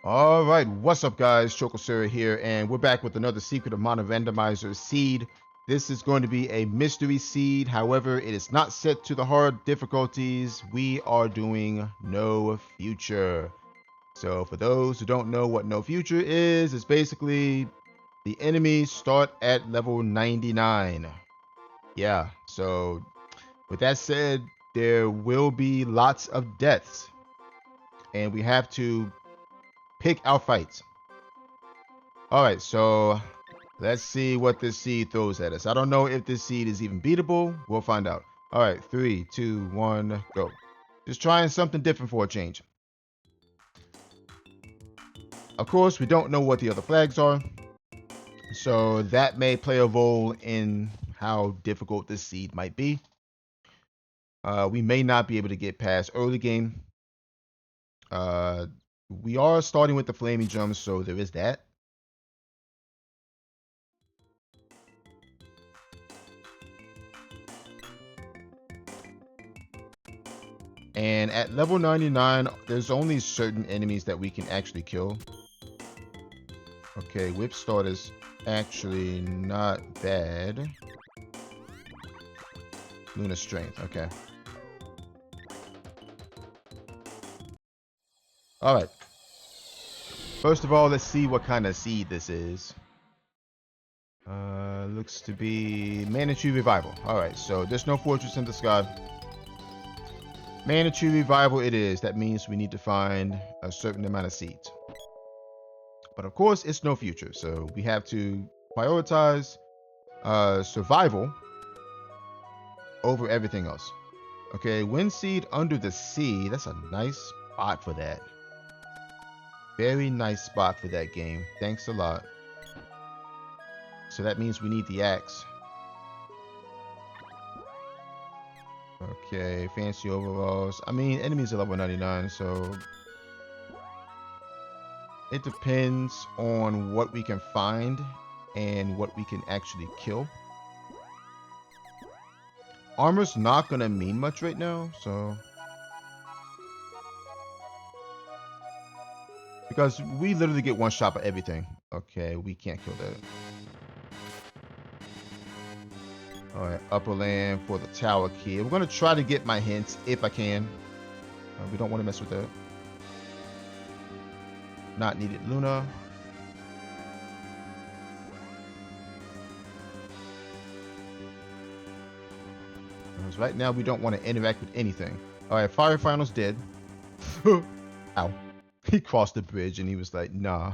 All right, what's up, guys? Chocosura here, and we're back with another Secret of Mana Randomizer seed. This is going to be a mystery seed. However, it is not set to the hard difficulties. We are doing No Future. So for those who don't know what No Future is, it's basically the enemies start at level 99. Yeah, so with that said, there will be lots of deaths, and we have to pick our fights. Alright, so let's see what this seed throws at us. I don't know if this seed is even beatable. We'll find out. Alright, 3, 2, 1, go. Just trying something different for a change. Of course, we don't know what the other flags are, so that may play a role in how difficult this seed might be. We may not be able to get past early game. We are starting with the flaming drums, so there is that. And at level 99, there's only certain enemies that we can actually kill. Okay, whip start is actually not bad. Luna strength, okay. Alright. First of all, let's see what kind of seed this is. Looks to be Mana Tree Revival. Alright, so there's no fortress in the sky. Mana Tree Revival it is. That means we need to find a certain amount of seeds. But of course, it's No Future, so we have to prioritize survival over everything else. Okay, Wind Seed Under the Sea. That's a nice spot for that. Very nice spot for that game. Thanks a lot. So that means we need the axe. Okay, fancy overalls. I mean, enemies are level 99, so it depends on what we can find and what we can actually kill. Armor's not gonna mean much right now, so because we literally get one shot at everything. Okay, we can't kill that. Alright, upper land for the tower key. We're gonna try to get my hints if I can. We don't want to mess with that. Not needed Luna. Because right now we don't want to interact with anything. Alright, Fire Final's dead. Ow. He crossed the bridge and he was like, nah.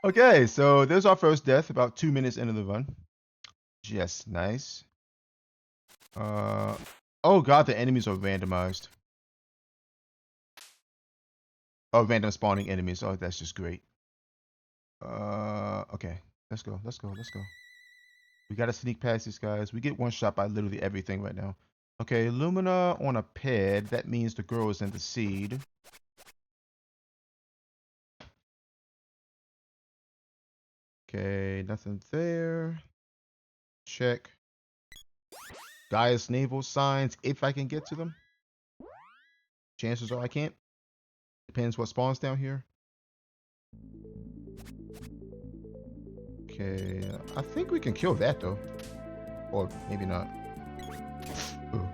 Okay, so there's our first death, about 2 minutes into the run. Just nice. Oh god, the enemies are randomized. Oh, random spawning enemies. Oh, that's just great. Okay. Let's go. We gotta sneak past these guys. We get one shot by literally everything right now. Okay, Lumina on a pad. That means the girl is in the seed. Okay, nothing there. Check. Gaia's naval signs, if I can get to them. Chances are I can't. Depends what spawns down here. Okay, I think we can kill that though. Or maybe not. Ooh.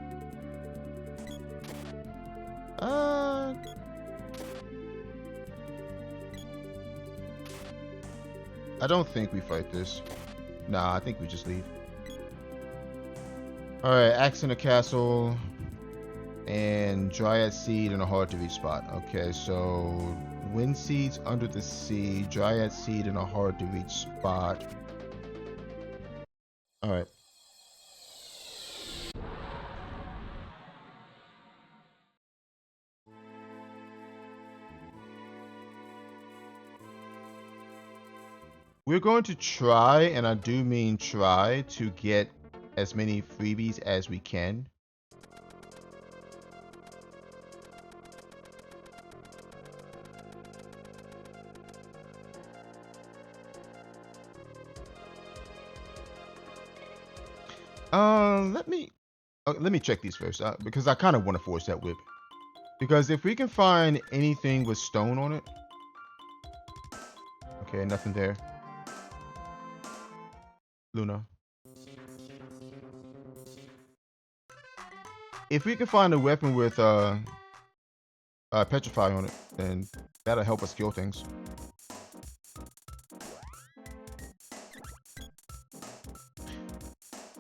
I don't think we fight this. Nah, I think we just leave. Alright, axe in the castle. And Dryad Seed in a hard to reach spot. Okay, so Wind Seeds Under the Sea, Dryad Seed in a hard to reach spot. Alright. We're going to try, and I do mean try, to get as many freebies as we can. Let me check these first, because I kind of want to force that whip. Because if we can find anything with stone on it. Okay, nothing there. Luna. If we can find a weapon with petrify on it, then that'll help us kill things.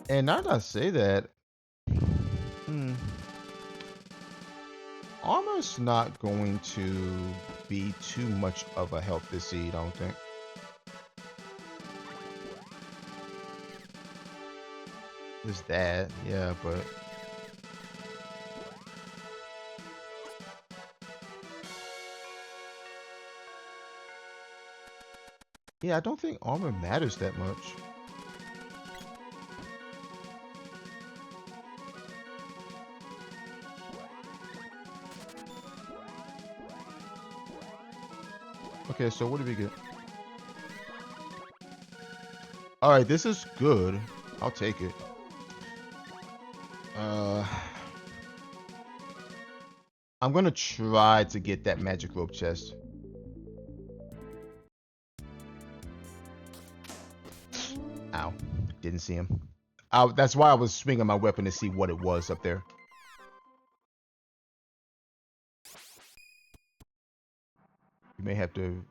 And now that I say that, armor's not going to be too much of a help this seed, I don't think. There's that, yeah, but yeah, I don't think armor matters that much. Okay, so what do we get? Alright, this is good. I'll take it. I'm gonna try to get that magic rope chest. Ow. Didn't see him. That's why I was swinging my weapon to see what it was up there. You may have to...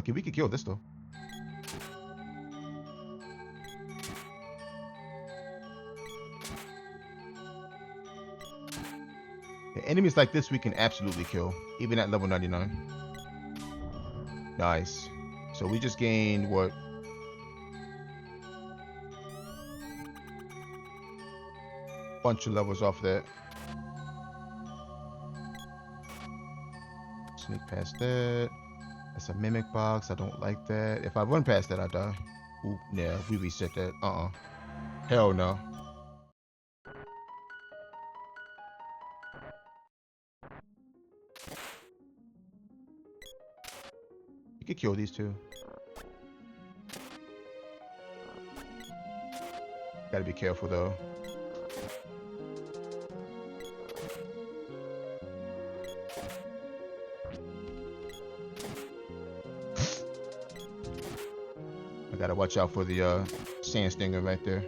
Okay, we could kill this though. Enemies like this we can absolutely kill, even at level 99. Nice. So we just gained what? Bunch of levels off that. Sneak past that. That's a mimic box. I don't like that. If I run past that, I die. Oop, yeah, we reset that. Hell no. You could kill these two. Gotta be careful though. I gotta watch out for the sand stinger right there.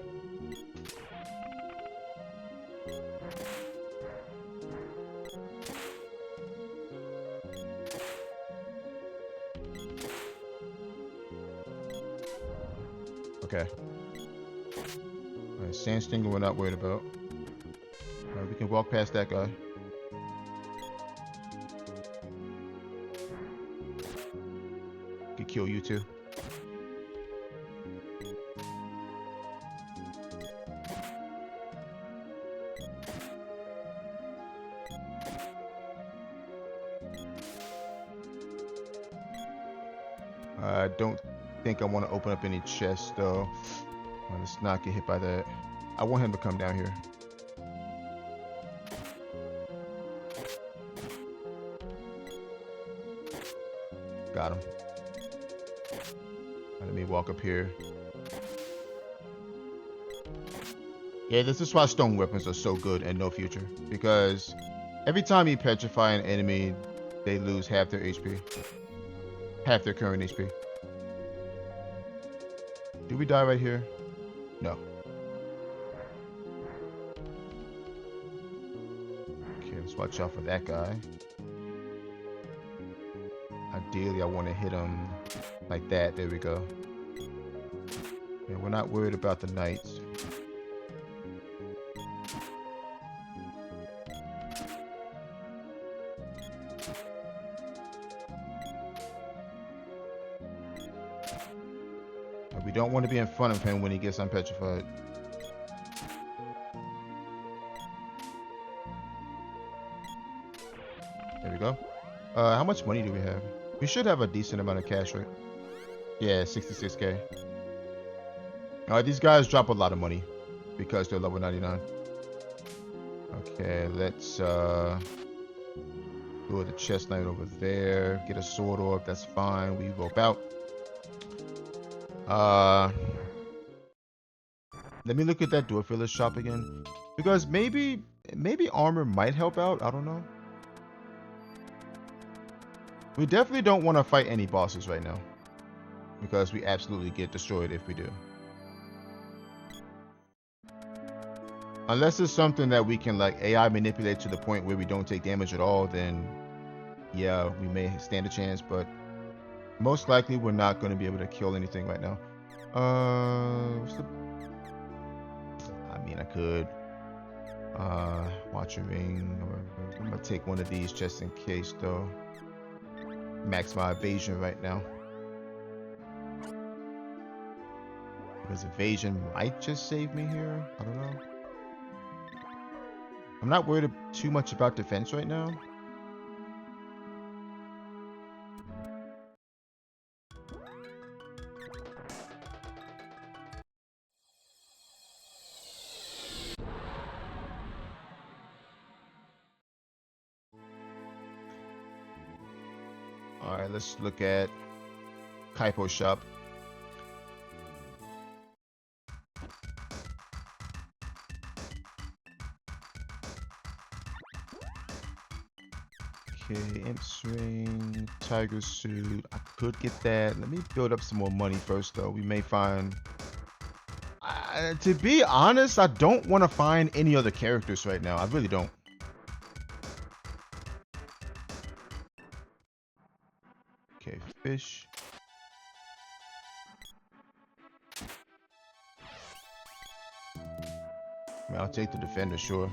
Okay. Alright, sand stinger we're not worried about. Alright, we can walk past that guy. Could kill you too. I don't think I want to open up any chests though. Let's not get hit by that. I want him to come down here. Got him. Let me walk up here. Yeah, this is why stone weapons are so good and no future. Because every time you petrify an enemy, they lose half their HP. Half their current HP. Do we die right here? No. Okay, let's watch out for that guy. Ideally, I want to hit him like that. There we go. Yeah, we're not worried about the knights. We don't want to be in front of him when he gets unpetrified. There we go. How much money do we have? We should have a decent amount of cash, right? Yeah, 66k. These guys drop a lot of money because they're level 99. Okay, let's do the chest knight over there. Get a sword orb, that's fine. We rope out. Let me look at that door filler shop again, because maybe maybe armor might help out. I don't know. We definitely don't want to fight any bosses right now, because we absolutely get destroyed if we do. Unless it's something that we can like AI manipulate to the point where we don't take damage at all, then yeah, we may stand a chance, but most likely we're not going to be able to kill anything right now. I mean, I could watch a ring. I'm gonna take one of these just in case though. Max my evasion right now, because evasion might just save me here. I don't know. I'm not worried too much about defense right now. All right, let's look at Kaipo shop. Okay, Imp's ring, Tiger suit. I could get that. Let me build up some more money first, though. We may find. To be honest, I don't want to find any other characters right now. I really don't. Okay, fish. I mean, I'll take the defender, sure.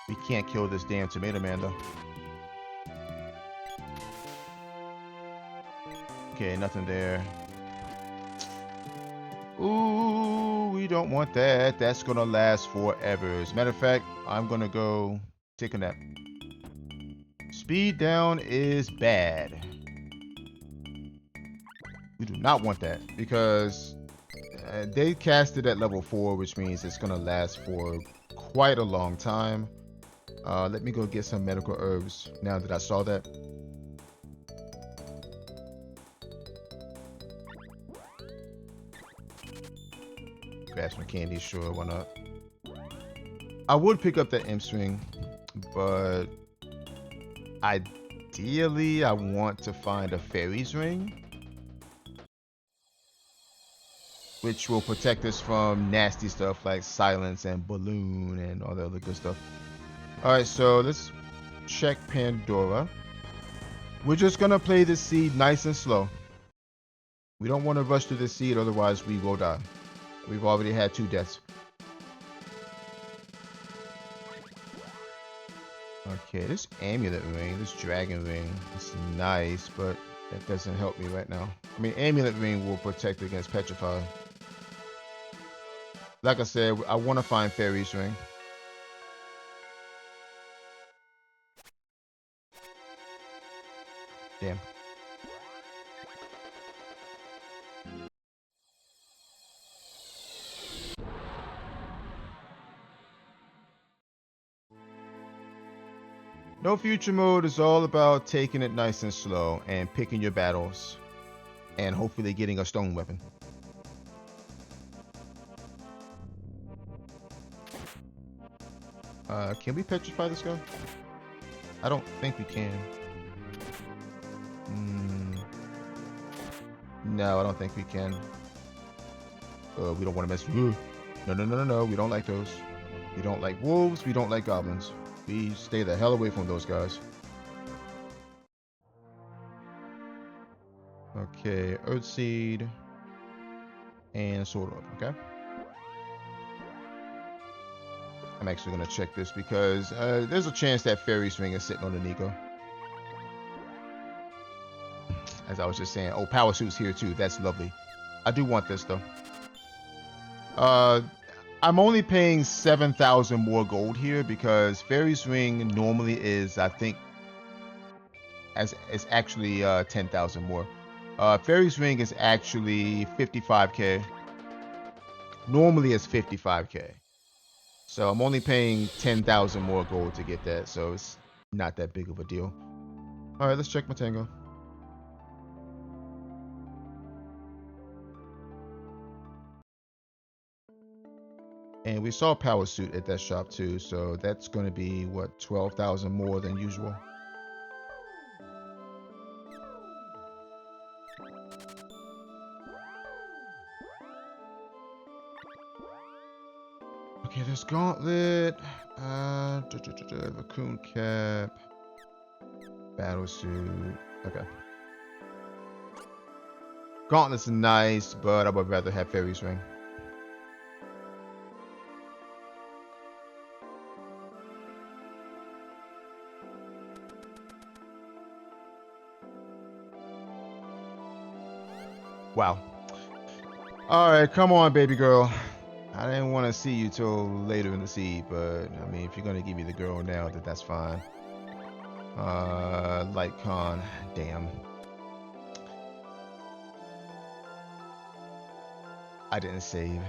We can't kill this damn tomato man, though. Okay, nothing there. Ooh, we don't want that. That's gonna last forever. As a matter of fact, I'm gonna go take a nap. Speed down is bad. We do not want that, because they cast it at level 4, which means it's gonna last for quite a long time. Let me go get some medical herbs now that I saw that. Grab some candy, sure, why not? I would pick up that imp string, but ideally I want to find a fairy's ring, which will protect us from nasty stuff like silence and balloon and all the other good stuff. Alright, so let's check Pandora. We're just gonna play this seed nice and slow. We don't want to rush through this seed, otherwise we will die. We've already had 2 deaths. Okay, this amulet ring, this dragon ring, is nice, but that doesn't help me right now. I mean, amulet ring will protect against petrify. Like I said, I want to find fairy's ring. Damn. No future mode is all about taking it nice and slow and picking your battles and hopefully getting a stone weapon. Can we petrify this guy? I don't think we can. No, I don't think we can. We don't want to mess with you. No. We don't like those. We don't like wolves. We don't like goblins. We stay the hell away from those guys. Okay, Earthseed and Sword Orb, okay? I'm actually going to check this because there's a chance that Fairy's Ring is sitting on the Nico. As I was just saying. Oh, Power Suit's here too. That's lovely. I do want this though. I'm only paying 7,000 more gold here because Fairy's Ring normally is, I think, it's actually 10,000 more. Fairy's Ring is actually 55k. Normally it's 55k. So I'm only paying 10,000 more gold to get that. So it's not that big of a deal. All right, let's check my tango. And we saw power suit at that shop too, so that's going to be what, 12,000 more than usual. Okay, there's gauntlet, raccoon cap, battle suit. Okay. Gauntlet's nice, but I would rather have Fairy's Ring. Wow. Alright, come on, baby girl. I didn't want to see you till later in the seed, but I mean, if you're going to give me the girl now, that's fine. Light con. Damn. I didn't save.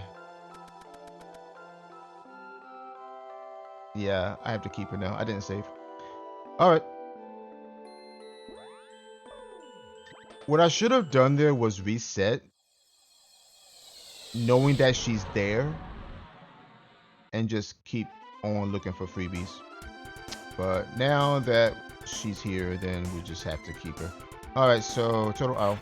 Yeah, I have to keep her now. I didn't save. Alright. What I should have done there was reset, knowing that she's there, and just keep on looking for freebies. But now that she's here, then we just have to keep her. Alright, so total owl.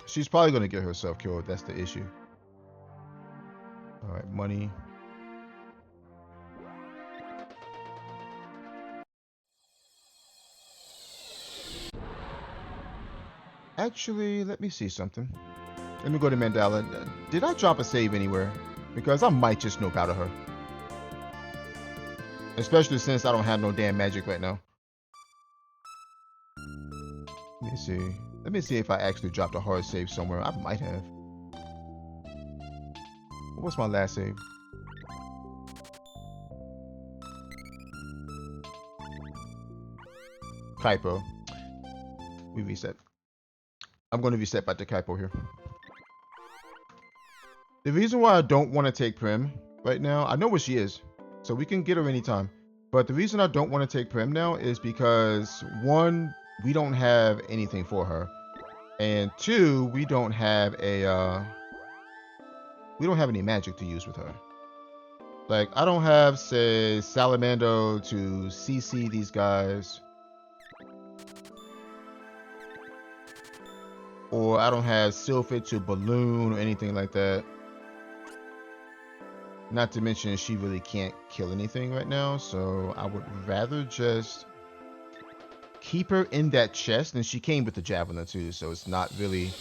She's probably going to get herself killed. That's the issue. Alright, money. Actually, let me see something. Let me go to Mandala. Did I drop a save anywhere? Because I might just know about her. Especially since I don't have no damn magic right now. Let me see. Let me see if I actually dropped a hard save somewhere. I might have. What's my last save? Kaipo. We reset. I'm going to reset back to Kaipo here. The reason why I don't want to take Prim right now, I know where she is, so we can get her anytime. But the reason I don't want to take Prim now is because, one, we don't have anything for her. And two, we don't have a, we don't have any magic to use with her. Like, I don't have, say, Salamando to CC these guys. Or I don't have Sylphid to balloon or anything like that. Not to mention she really can't kill anything right now, so I would rather just keep her in that chest. And she came with the javelin too, so it's not really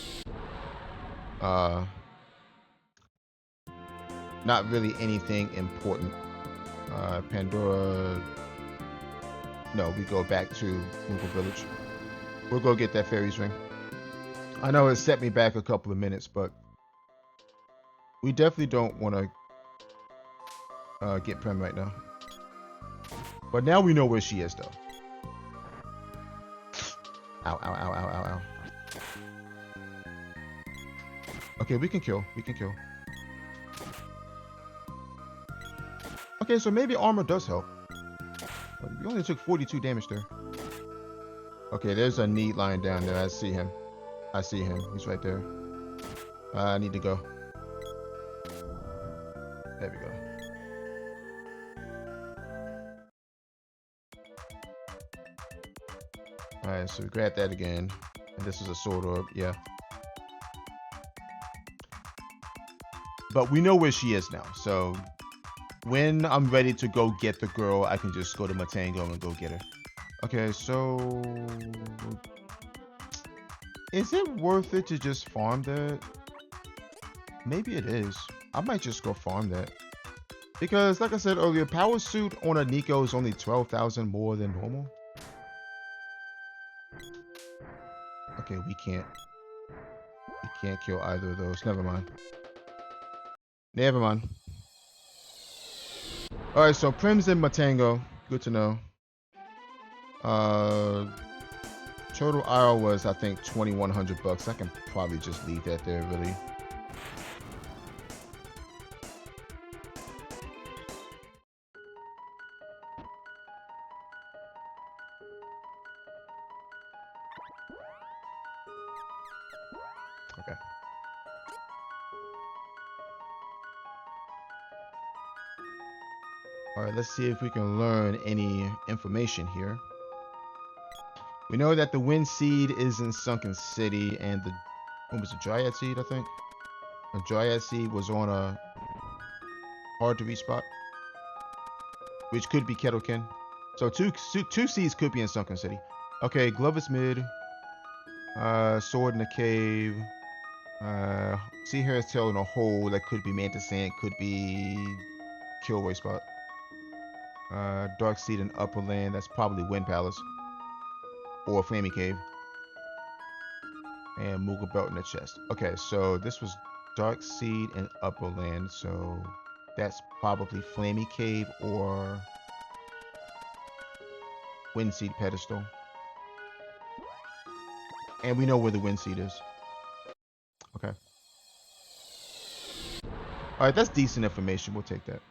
anything important. Pandora. No, we go back to Moogle Village. We'll go get that Fairy's Ring. I know it set me back a couple of minutes, but we definitely don't want to get Prem right now. But now we know where she is, though. Ow, ow, ow, ow, ow, ow. Okay, we can kill. We can kill. Okay, so maybe armor does help. But we only took 42 damage there. Okay, there's a need lying down there. I see him. I see him. He's right there. I need to go. There we go. Alright, so we grab that again. And this is a sword orb. Yeah. But we know where she is now. So when I'm ready to go get the girl, I can just go to Matango and go get her. Okay, so is it worth it to just farm that? Maybe it is. I might just go farm that. Because, like I said earlier, power suit on a Nico is only 12,000 more than normal. Okay, we can't kill either of those. Never mind. Never mind. Alright, so Prim's in Matango. Good to know. Total IR was, I think, 2,100 bucks. I can probably just leave that there, really. Okay. All right, let's see if we can learn any information here. We know that the Wind Seed is in Sunken City, and the what was the Dryad Seed? I think a Dryad Seed was on a hard to reach spot, which could be Kettlekin. So two seeds could be in Sunken City. Okay, Glovis mid. Sword in the cave. Sea Hare's tail in a hole. That could be Mantis Ant. Could be Kilroy spot. Dark Seed in Upper Land. That's probably Wind Palace or Flammy Cave. And Moogle Belt in the chest. Okay, so this was Dark Seed in Upper Land. So that's probably Flammy Cave or Wind Seed Pedestal. And we know where the Wind Seed is. Okay. Alright, that's decent information. We'll take that.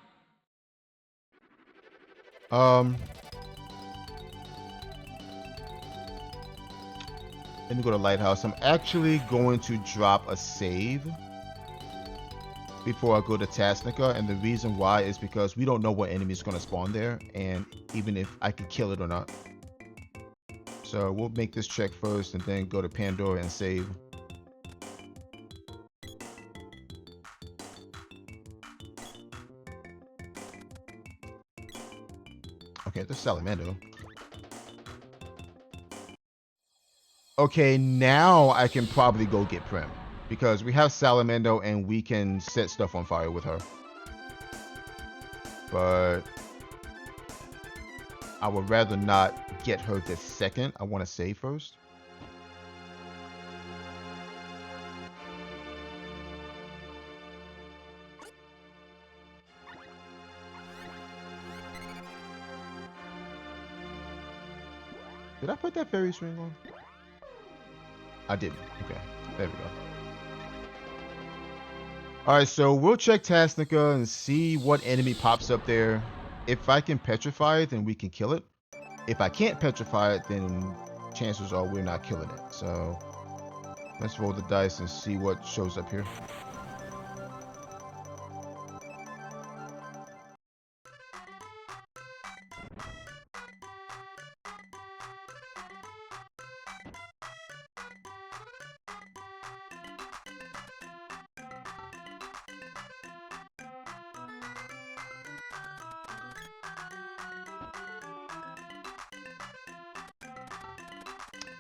Let me go to Lighthouse. I'm actually going to drop a save before I go to Tasnica, and the reason why is because we don't know what enemy is going to spawn there, and even if I can kill it or not. So we'll make this check first and then go to Pandora and save. Okay, there's Salamander. Okay, now I can probably go get Prim. Because we have Salamander and we can set stuff on fire with her. But I would rather not get her this second. I want to save first. Did I put that fairy string on? I didn't. Okay, there we go. Alright, so we'll check Tasnica and see what enemy pops up there. If I can petrify it, then we can kill it. If I can't petrify it, then chances are we're not killing it. So let's roll the dice and see what shows up here.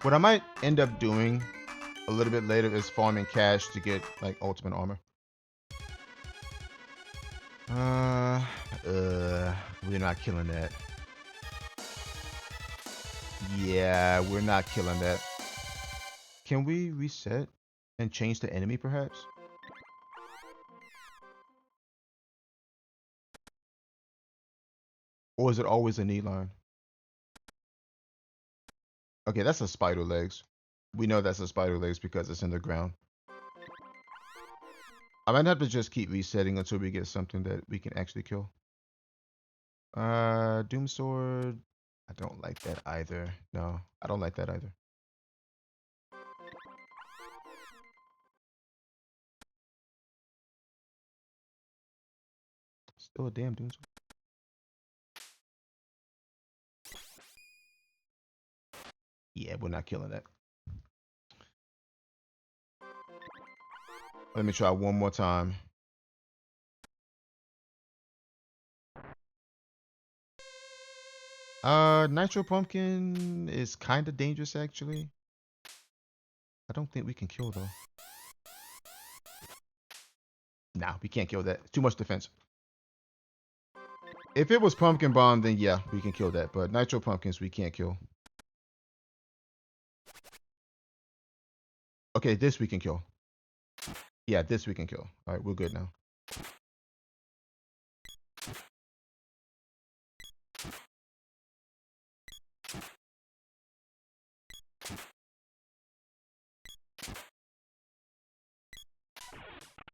What I might end up doing a little bit later is farming cash to get like ultimate armor. We're not killing that. Yeah, we're not killing that. Can we reset and change the enemy perhaps? Or is it always a knee line? Okay, that's a spider legs. We know that's a spider legs because it's in the ground. I might have to just keep resetting until we get something that we can actually kill. Doom Sword. I don't like that either. No, I don't like that either. Still a damn Doom Sword. Yeah, we're not killing that. Let me try one more time. Nitro Pumpkin is kind of dangerous actually. I don't think we can kill though. Nah, we can't kill that. Too much defense. If it was Pumpkin Bomb, then yeah, we can kill that. But Nitro Pumpkins, we can't kill. Okay, this we can kill. Yeah, this we can kill. All right, we're good now.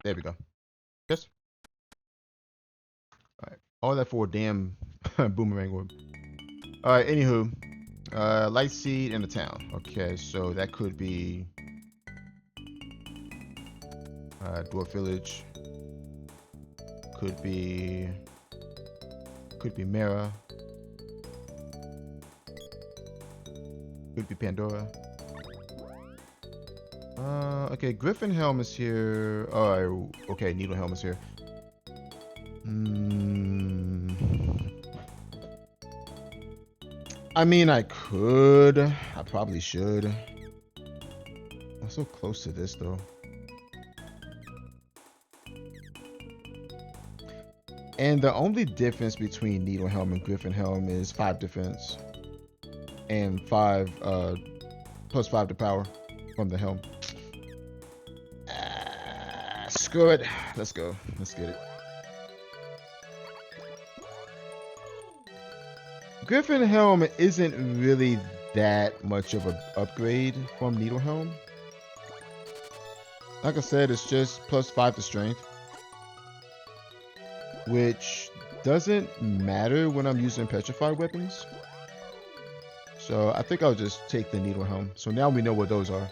There we go. Yes. All right. All that for a damn boomerang orb. All right. Anywho, Light Seed in the town. Okay, so that could be Dwarf Village. Could be Could be Mara. Could be Pandora. Okay, Griffin Helm is here. Oh, okay, Needle Helm is here. I mean, I could. I probably should. I'm so close to this, though. And the only difference between Needle Helm and Griffin Helm is 5 defense. And 5, plus 5 to power from the helm. Screw it. Let's go. Let's get it. Griffin Helm isn't really that much of an upgrade from Needle Helm. Like I said, it's just plus 5 to strength, which doesn't matter when I'm using petrified weapons. So I think I'll just take the Needle Helm. So now we know what those are.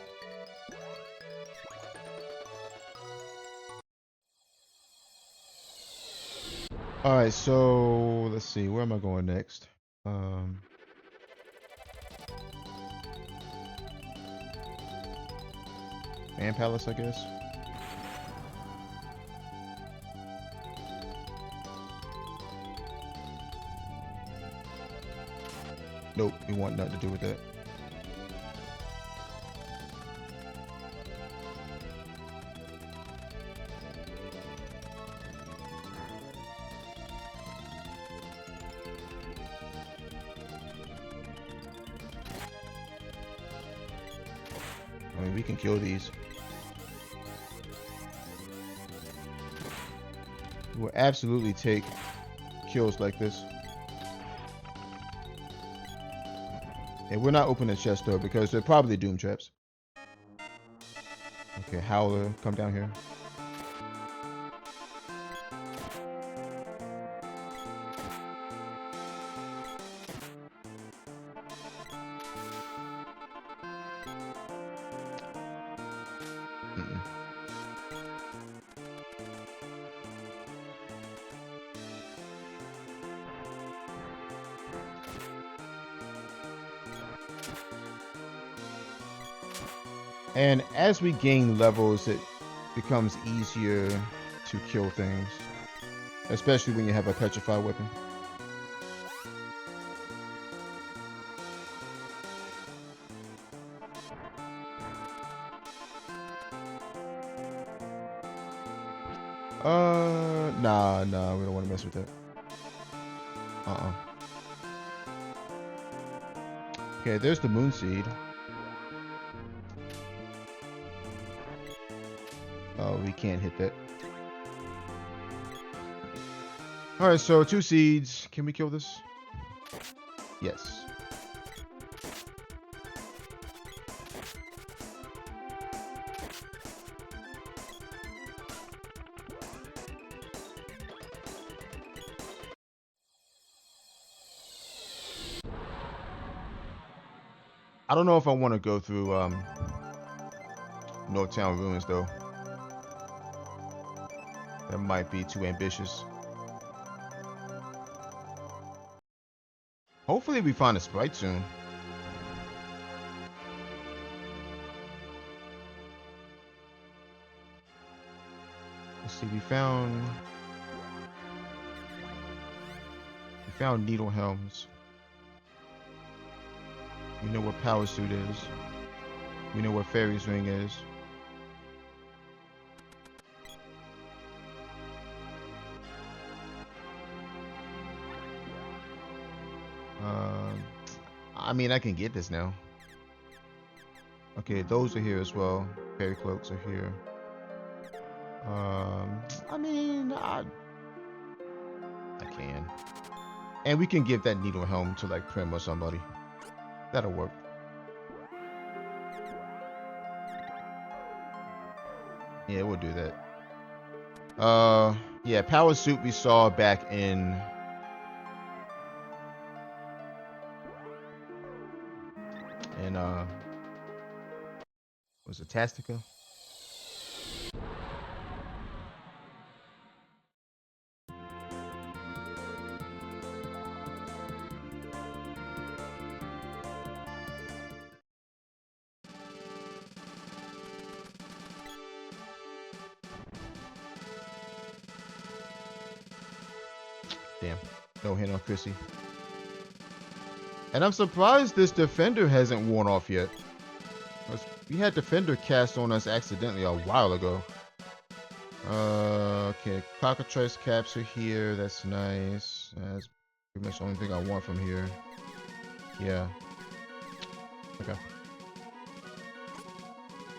All right, so let's see. Where am I going next? Man Palace, I guess. Nope, we want nothing to do with that. I mean, we can kill these. We'll absolutely take kills like this. And we're not opening the chest though because they're probably doom traps. Okay, Howler, come down here. And as we gain levels, it becomes easier to kill things, especially when you have a petrified weapon. Nah, we don't want to mess with that. Okay, there's the Moon Seed. Oh, we can't hit that. Alright, so 2 seeds. Can we kill this? Yes. I don't know if I want to go through Northtown Ruins though. That might be too ambitious. Hopefully we find a sprite soon. Let's see, we found Needle Helms. We know where Power Suit is. We know where Fairy's Ring is. I mean, I can get this now. Okay, those are here as well. Fairy Cloaks are here. I mean, I can. And we can give that Needle Helm to like Prim or somebody. That'll work. Yeah, we'll do that. Yeah, Power Suit we saw back in was it Tastica? Damn. No hit on Chrissy. And I'm surprised this defender hasn't worn off yet. We had defender cast on us accidentally a while ago. Okay. Cockatrice caps are here. That's nice. That's pretty much the only thing I want from here. Yeah. Okay.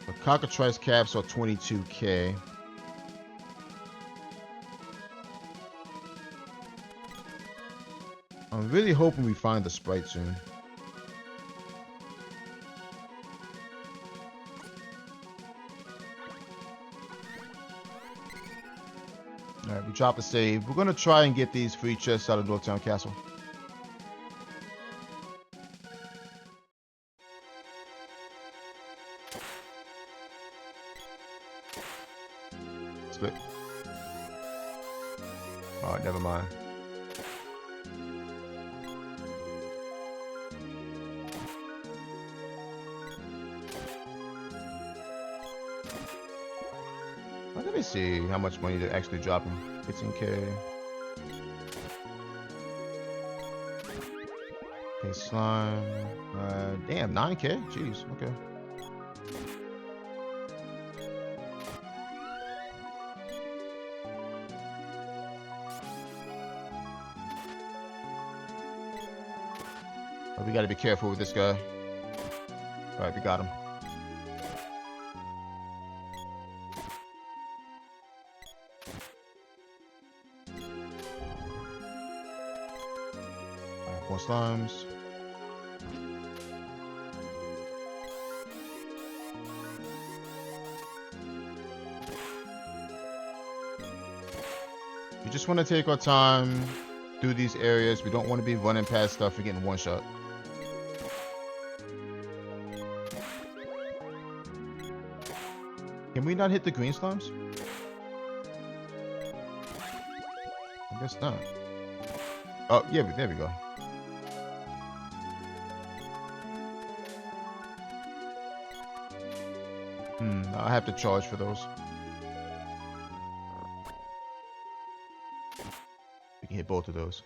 The Cockatrice caps are 22k. I'm really hoping we find the sprite soon. Alright, we drop a save. We're gonna try and get these free chests out of Dorktown Castle. Split. Alright, never mind. Let me see how much money they're actually dropping. 15k. Okay, slime. Damn, 9k? Jeez, okay. Oh, we gotta be careful with this guy. Alright, we got him. Alright, more slimes. We just want to take our time through these areas. We don't want to be running past stuff and getting one shot. Can we not hit the green slimes? I guess not. Oh, yeah, there we go. I have to charge for those. We can hit both of those.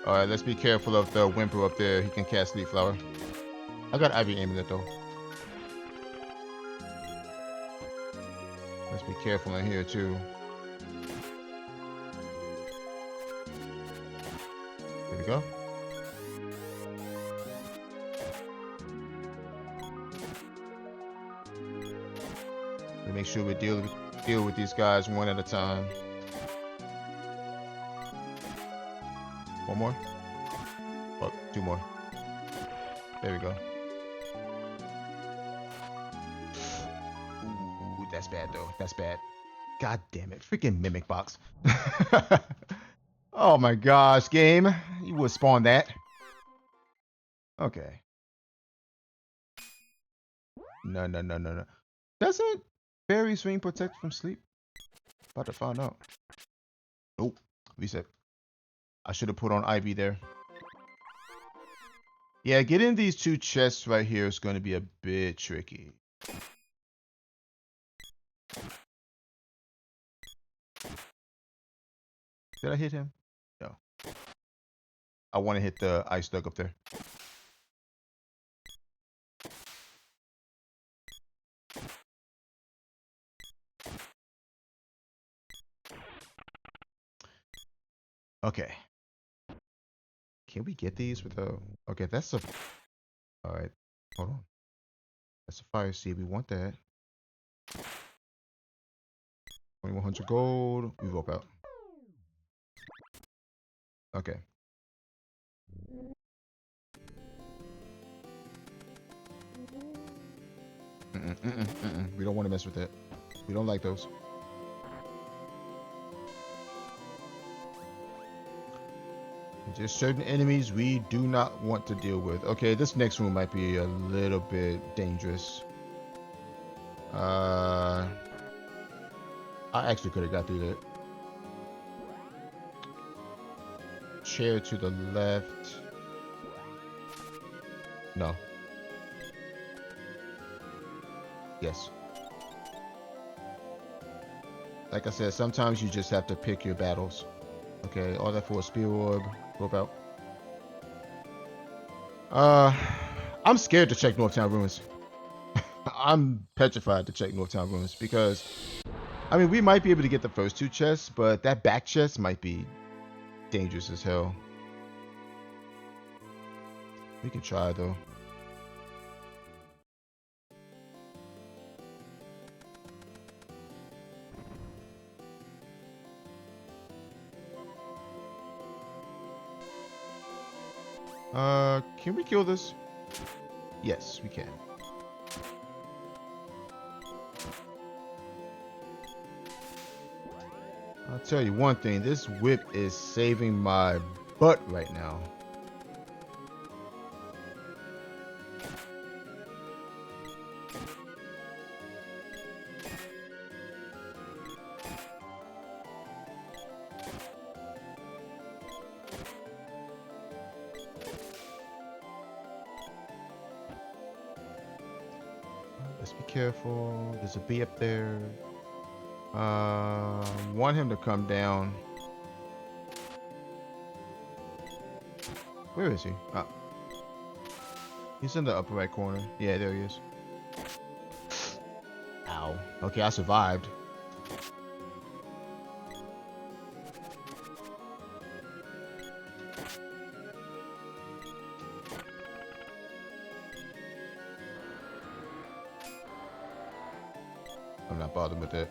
Alright, let's be careful of the Whimper up there. He can cast Leaf Flower. I got Ivy aiming it though. Let's be careful in here too. There we go. We make sure we deal with these guys one at a time. One more. Oh, two more. There we go. Ooh, that's bad though. That's bad. God damn it. Freaking Mimic Box. Oh my gosh, game. You would spawn that. Okay. No. Doesn't Fairy Swing protect from sleep? About to find out. Nope. Reset. I should have put on Ivy there. Yeah, getting these two chests right here is going to be a bit tricky. Did I hit him? No. I want to hit the ice duck up there. Okay. Can we get these without... Okay, that's a... Alright. Hold on. That's a fire seed. We want that. 2100 gold. We rope out. Okay. We don't want to mess with that. We don't like those. There's certain enemies we do not want to deal with. Okay, this next one might be a little bit dangerous. I actually could have got through that. Chair to the left. No. Yes. Like I said, sometimes you just have to pick your battles. Okay, all that for a spear orb. Go out. I'm scared to check Northtown Ruins. I'm petrified to check Northtown Ruins because, I mean, we might be able to get the first 2 chests, but that back chest might be dangerous as hell. We can try though. Can we kill this? Yes, we can. I'll tell you one thing, this whip is saving my butt right now. Let's be careful. There's a bee up there. Want him to come down. Where is he? Ah. He's in the upper right corner. Yeah, there he is. Ow. Okay, I survived. I'm not bothered with that.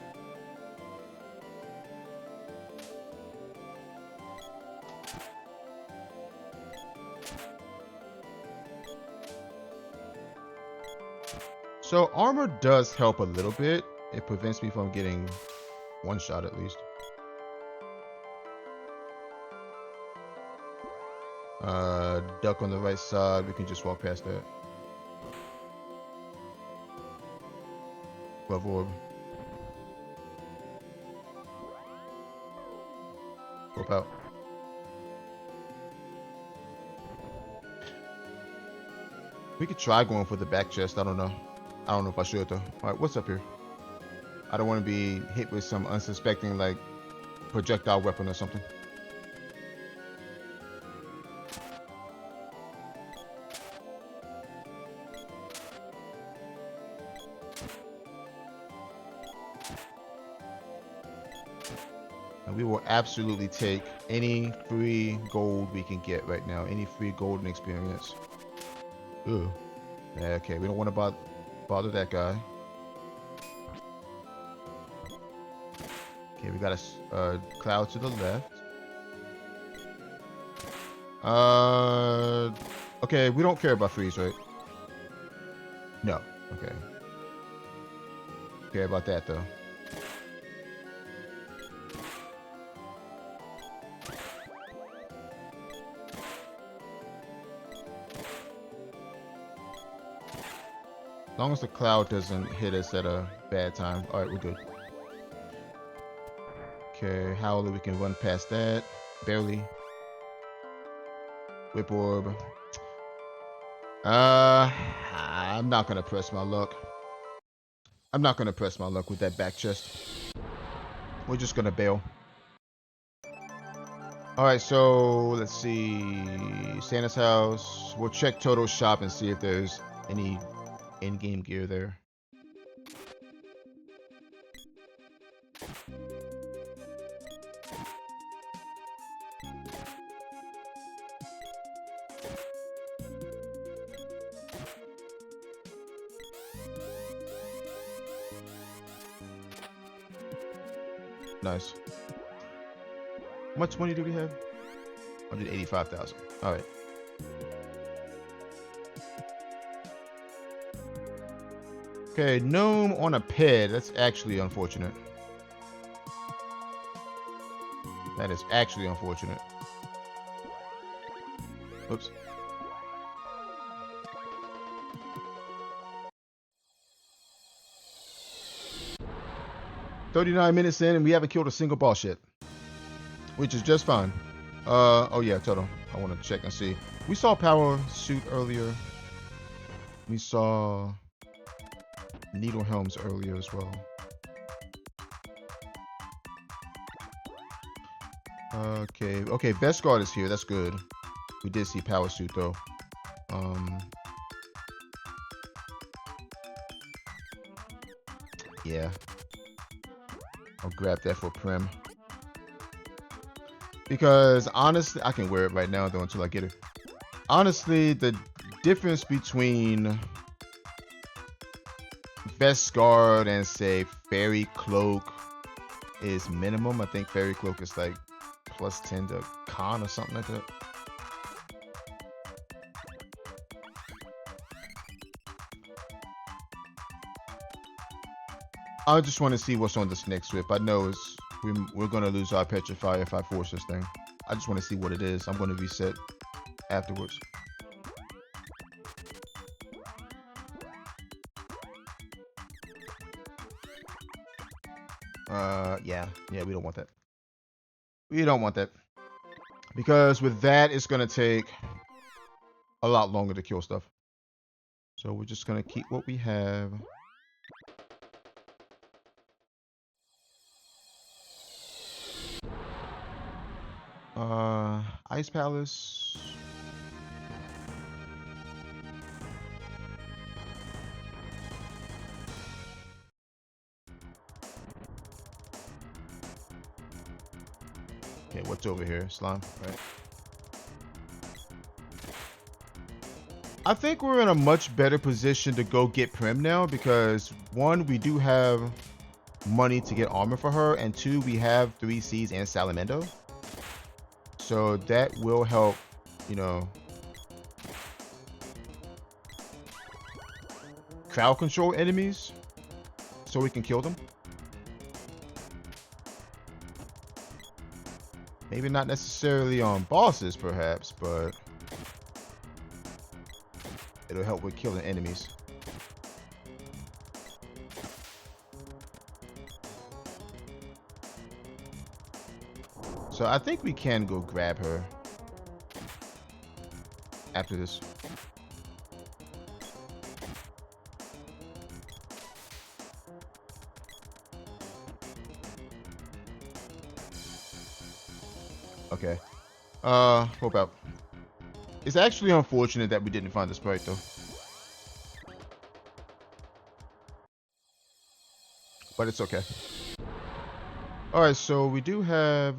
So armor does help a little bit. It prevents me from getting one shot at least. Duck on the right side. We can just walk past that. Glove orb. Warp out. We could try going for the back chest. I don't know. I don't know if I should though. Alright, what's up here? I don't want to be hit with some unsuspecting like projectile weapon or something. And we will absolutely take any free gold we can get right now. Any free golden experience. Ooh. Okay, we don't want to bother that guy. Okay, we got a cloud to the left. Okay, we don't care about freeze, right? No. Okay. Care about that though. As long as the cloud doesn't hit us at a bad time. Alright, we're good. Okay, Howler, we can run past that. Barely. Whip orb. I'm not gonna press my luck. I'm not gonna press my luck with that back chest. We're just gonna bail. Alright, so let's see. Santa's house. We'll check Toto's shop and see if there's any in-game gear there. Nice. How much money do we have? 185,000. All right. Okay, gnome on a ped. That's actually unfortunate. That is actually unfortunate. Oops. "39 minutes in and we haven't killed a single boss yet, which is just fine." Oh yeah, Toto. I want to check and see. We saw Power Suit earlier. We saw Needle Helms earlier as well. Okay, okay, Best Guard is here. That's good. We did see Power Suit though. Yeah. I'll grab that for Prim. Because honestly, I can wear it right now though until I get it. Honestly, the difference between Vest Guard and say Fairy Cloak is minimum. I think Fairy Cloak is like plus 10 to con or something like that. I just want to see what's on this next whip. I know we're going to lose our Petrify if I force this thing. I just want to see what it is. I'm going to reset afterwards. Yeah, we don't want that. We don't want that. Because with that, it's going to take a lot longer to kill stuff. So we're just going to keep what we have. Ice Palace. Okay, what's over here? Slime, right? I think we're in a much better position to go get Prim now because one, we do have money to get armor for her, and two, we have 3 Cs and Salamendo. So that will help, you know, crowd control enemies so we can kill them. Maybe not necessarily on bosses, perhaps, but it'll help with killing enemies. So I think we can go grab her after this. Okay. Hope out. It's actually unfortunate that we didn't find the sprite though. But it's okay. Alright, so we do have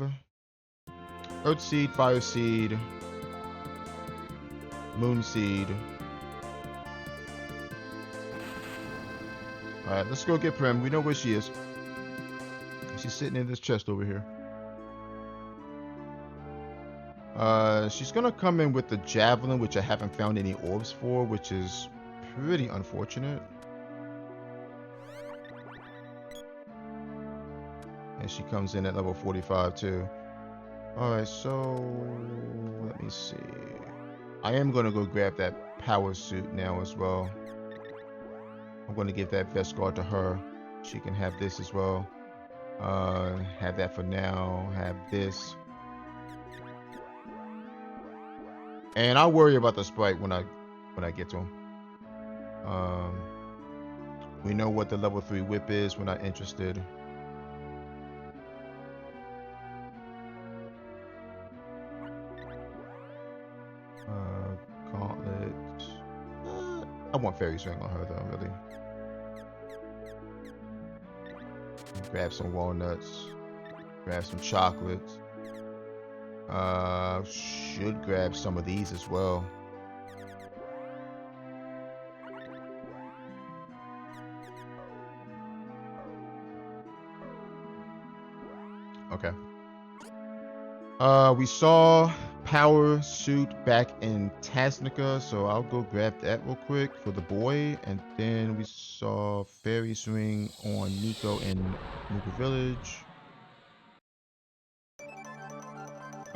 Earth Seed, Fire Seed, Moon Seed. Alright, let's go get Prim. We know where she is. She's sitting in this chest over here. She's gonna come in with the Javelin, which I haven't found any orbs for, which is pretty unfortunate. And she comes in at level 45 too. Alright, so let me see. I am gonna go grab that Power Suit now as well. I'm gonna give that Vest Guard to her. She can have this as well. Have that for now. Have this. And I'll worry about the sprite when I get to him. We know what the level 3 whip is. We're not interested. Gauntlet. I want Fairy Swing on her though, really. Grab some walnuts. Grab some chocolates. Should grab some of these as well. Okay. We saw Power Suit back in Tasnica, so I'll go grab that real quick for the boy. And then we saw Fairy Swing on Nico in Moogle Village.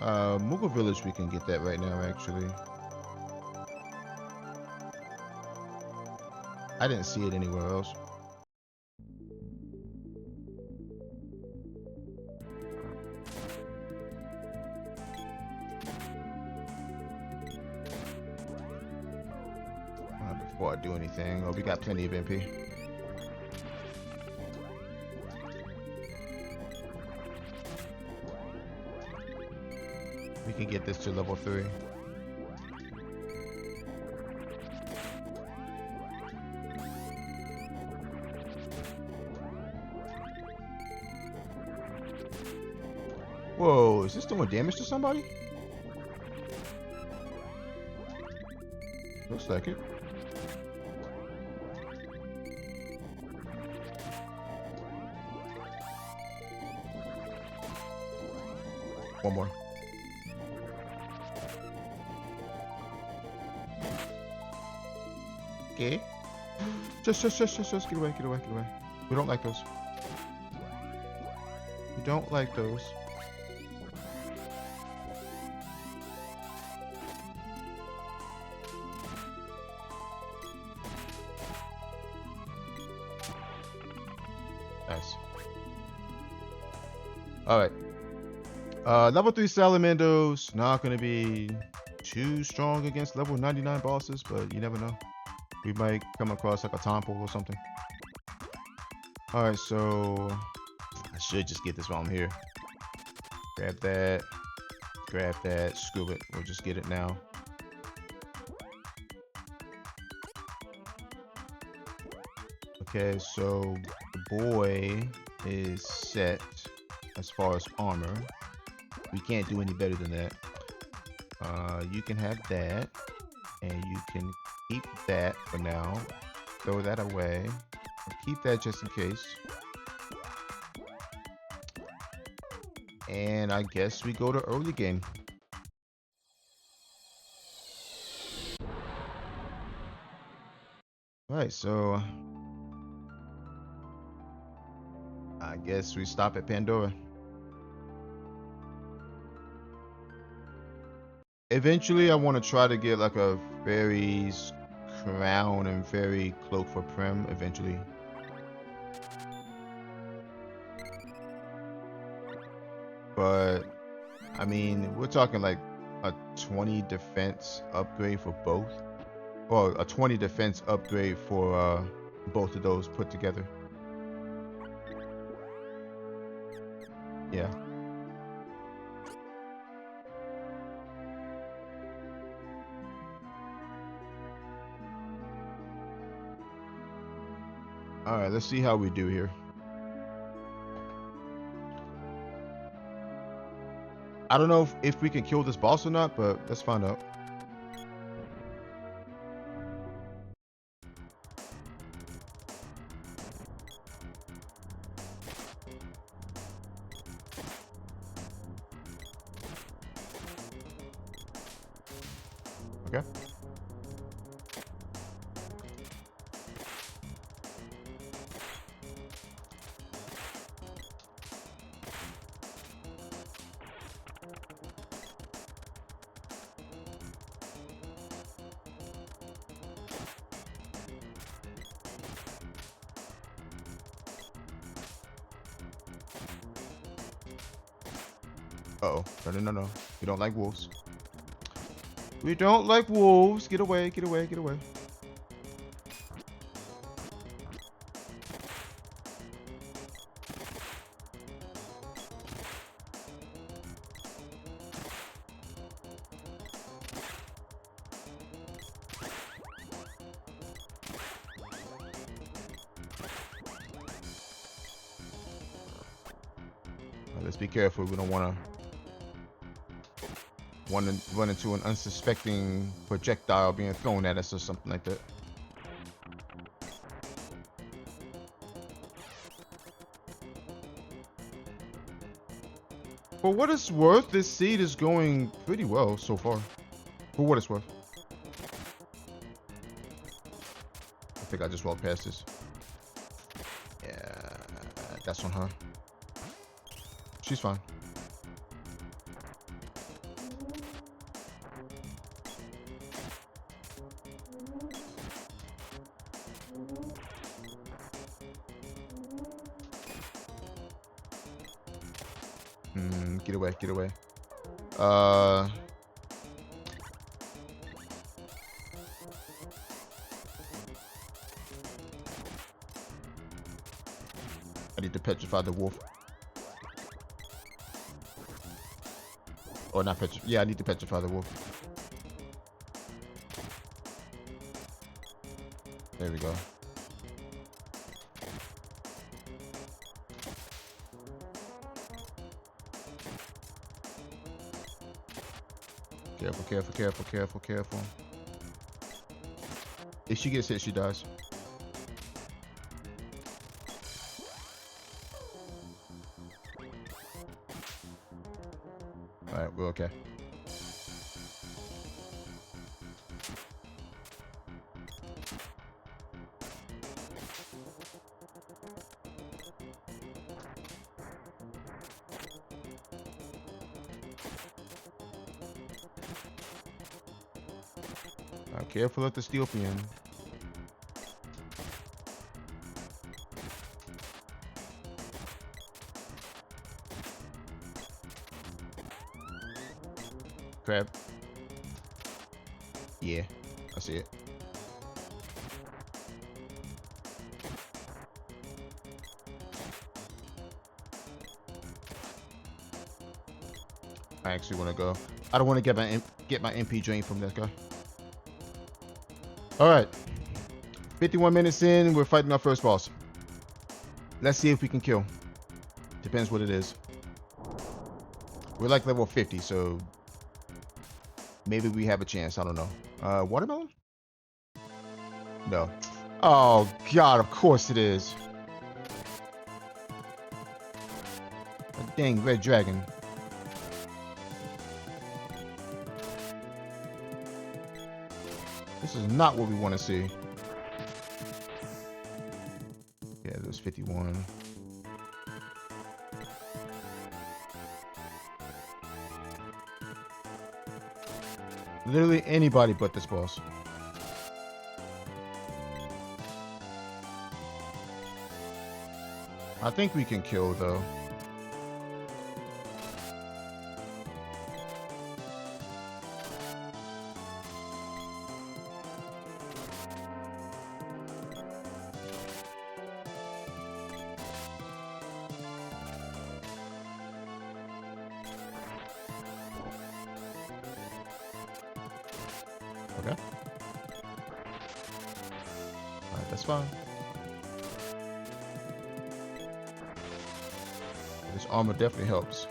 Moogle Village, we can get that right now, actually. I didn't see it anywhere else. Before I do anything, oh, we got plenty of MP. we can get this to level 3. Whoa, is this doing damage to somebody? Looks like it. One more. Okay. Just get away, get away, get away. We don't like those. We don't like those. Nice. Alright. Level 3 Salamanders, not going to be too strong against level 99 bosses, but you never know. We might come across like a Tomple or something. Alright, so I should just get this while I'm here. Grab that. Grab that. Screw it. We'll just get it now. Okay, so the boy is set as far as armor. We can't do any better than that. You can have that, and you can keep that for now. Throw that away. Keep that just in case. And I guess we go to early game. Alright, so I guess we stop at Pandora. Eventually, I want to try to get like a fairy's crown and fairy cloak for Prim eventually. But I mean, we're talking like a 20 defense upgrade for both, or a 20 defense upgrade for both of those put together. Yeah. All right, let's see how we do here. I don't know if we can kill this boss or not, but let's find out. Okay. Uh-oh. No. We don't like wolves. We don't like wolves. Get away, get away, get away. Let's be careful. We don't want to run into an unsuspecting projectile being thrown at us or something like that. For what it's worth, this seed is going pretty well so far. For what it's worth. I think I just walked past this. Yeah, that's on her. She's fine. Get away, get away. I need to petrify the wolf. Or not petrify. Yeah, I need to petrify the wolf. There we go. Careful, careful, careful, careful, careful. If she gets hit, she dies. Alright, we're okay. Alright, careful of the Steelpian. Crab. Yeah, I see it. I actually want to go. I don't want to get my MP drained from this guy. All right, 51 minutes in, we're fighting our first boss. Let's see if we can kill. Depends what it is. We're like level 50, so maybe we have a chance. I don't know. Watermelon? No. Oh God, of course it is. A dang red dragon. This is not what we want to see. Yeah, there's 51. Literally anybody but this boss. I think we can kill though. Okay. Alright, that's fine. This armor definitely helps.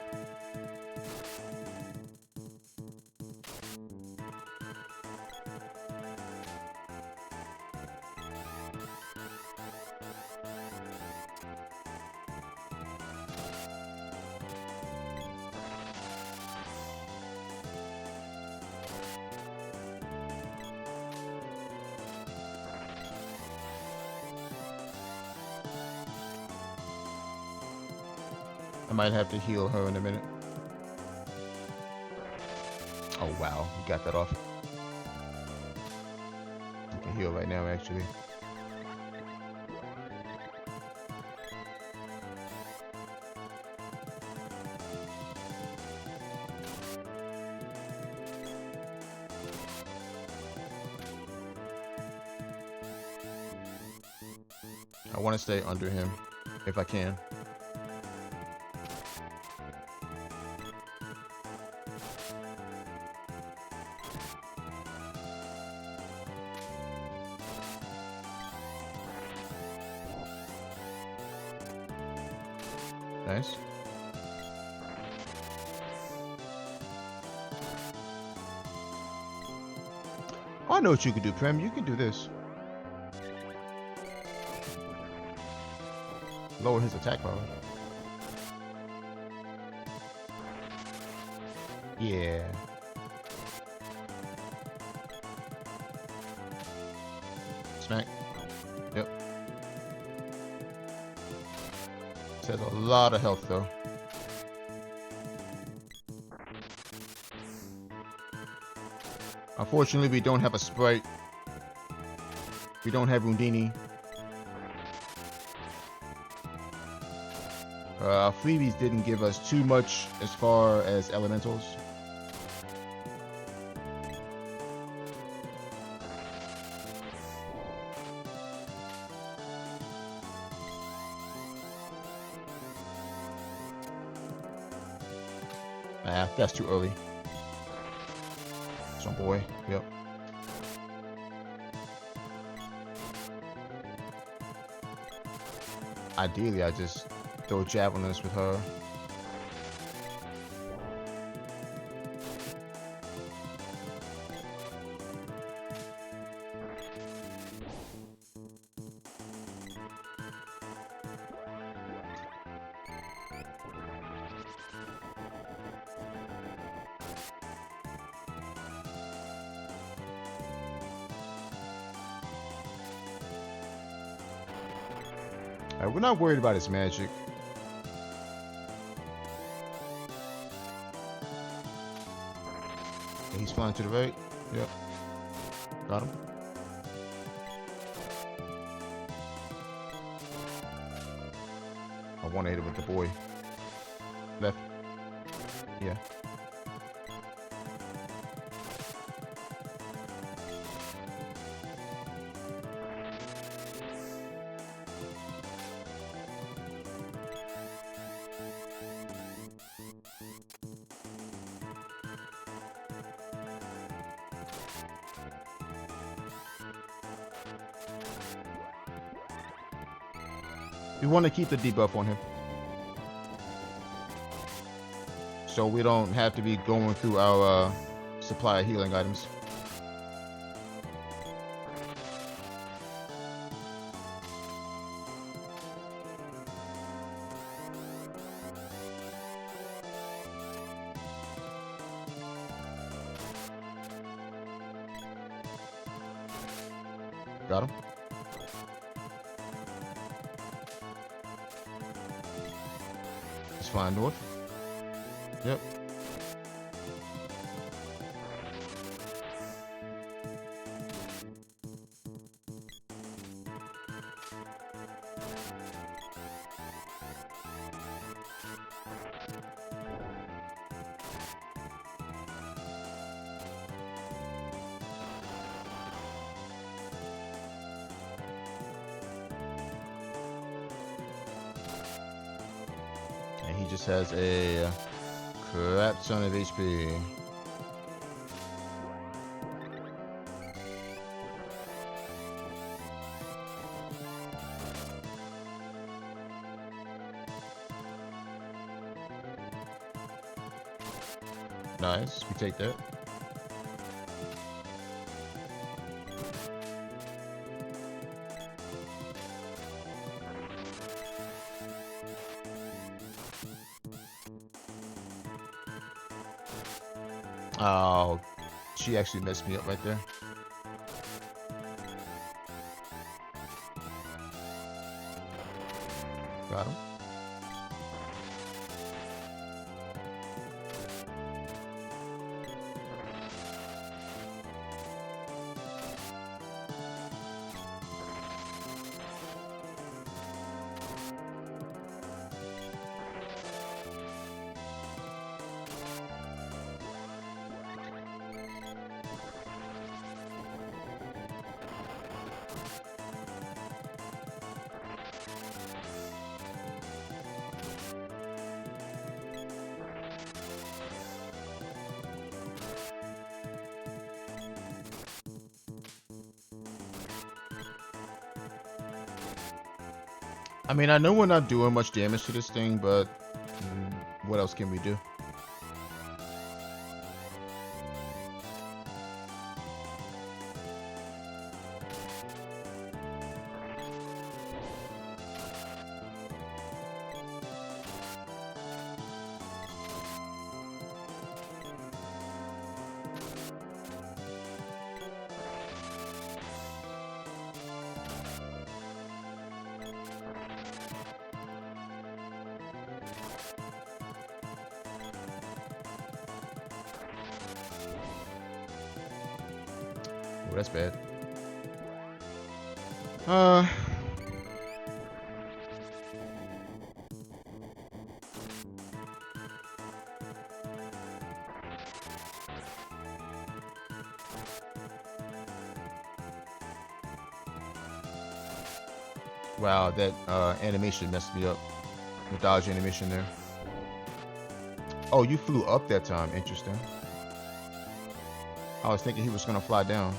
I might have to heal her in a minute. Oh wow, you got that off. You can heal right now, actually. I want to stay under him, if I can. Nice. Oh, I know what you can do, Prem. You can do this. Lower his attack power. Yeah. Smack. Yep. This has a lot of health, though. Unfortunately, we don't have a sprite. We don't have Undini. Freebies didn't give us too much as far as elementals. Ah, that's too early. My boy. Yep. Ideally, I just throw javelins with her. Alright, we're not worried about his magic. Okay, he's flying to the right. Yep. Got him. I want to hit it with the boy. Left. Yeah. We want to keep the debuff on him, so we don't have to be going through our supply of healing items. Got him. He's flying north. Yep. And he just has a crap ton of HP. Nice, we take that. Oh, she actually messed me up right there. Got him. I mean, I know we're not doing much damage to this thing, but what else can we do? Oh, that's bad. Wow, that animation messed me up. The dodge animation there. Oh, you flew up that time. Interesting. I was thinking he was gonna fly down.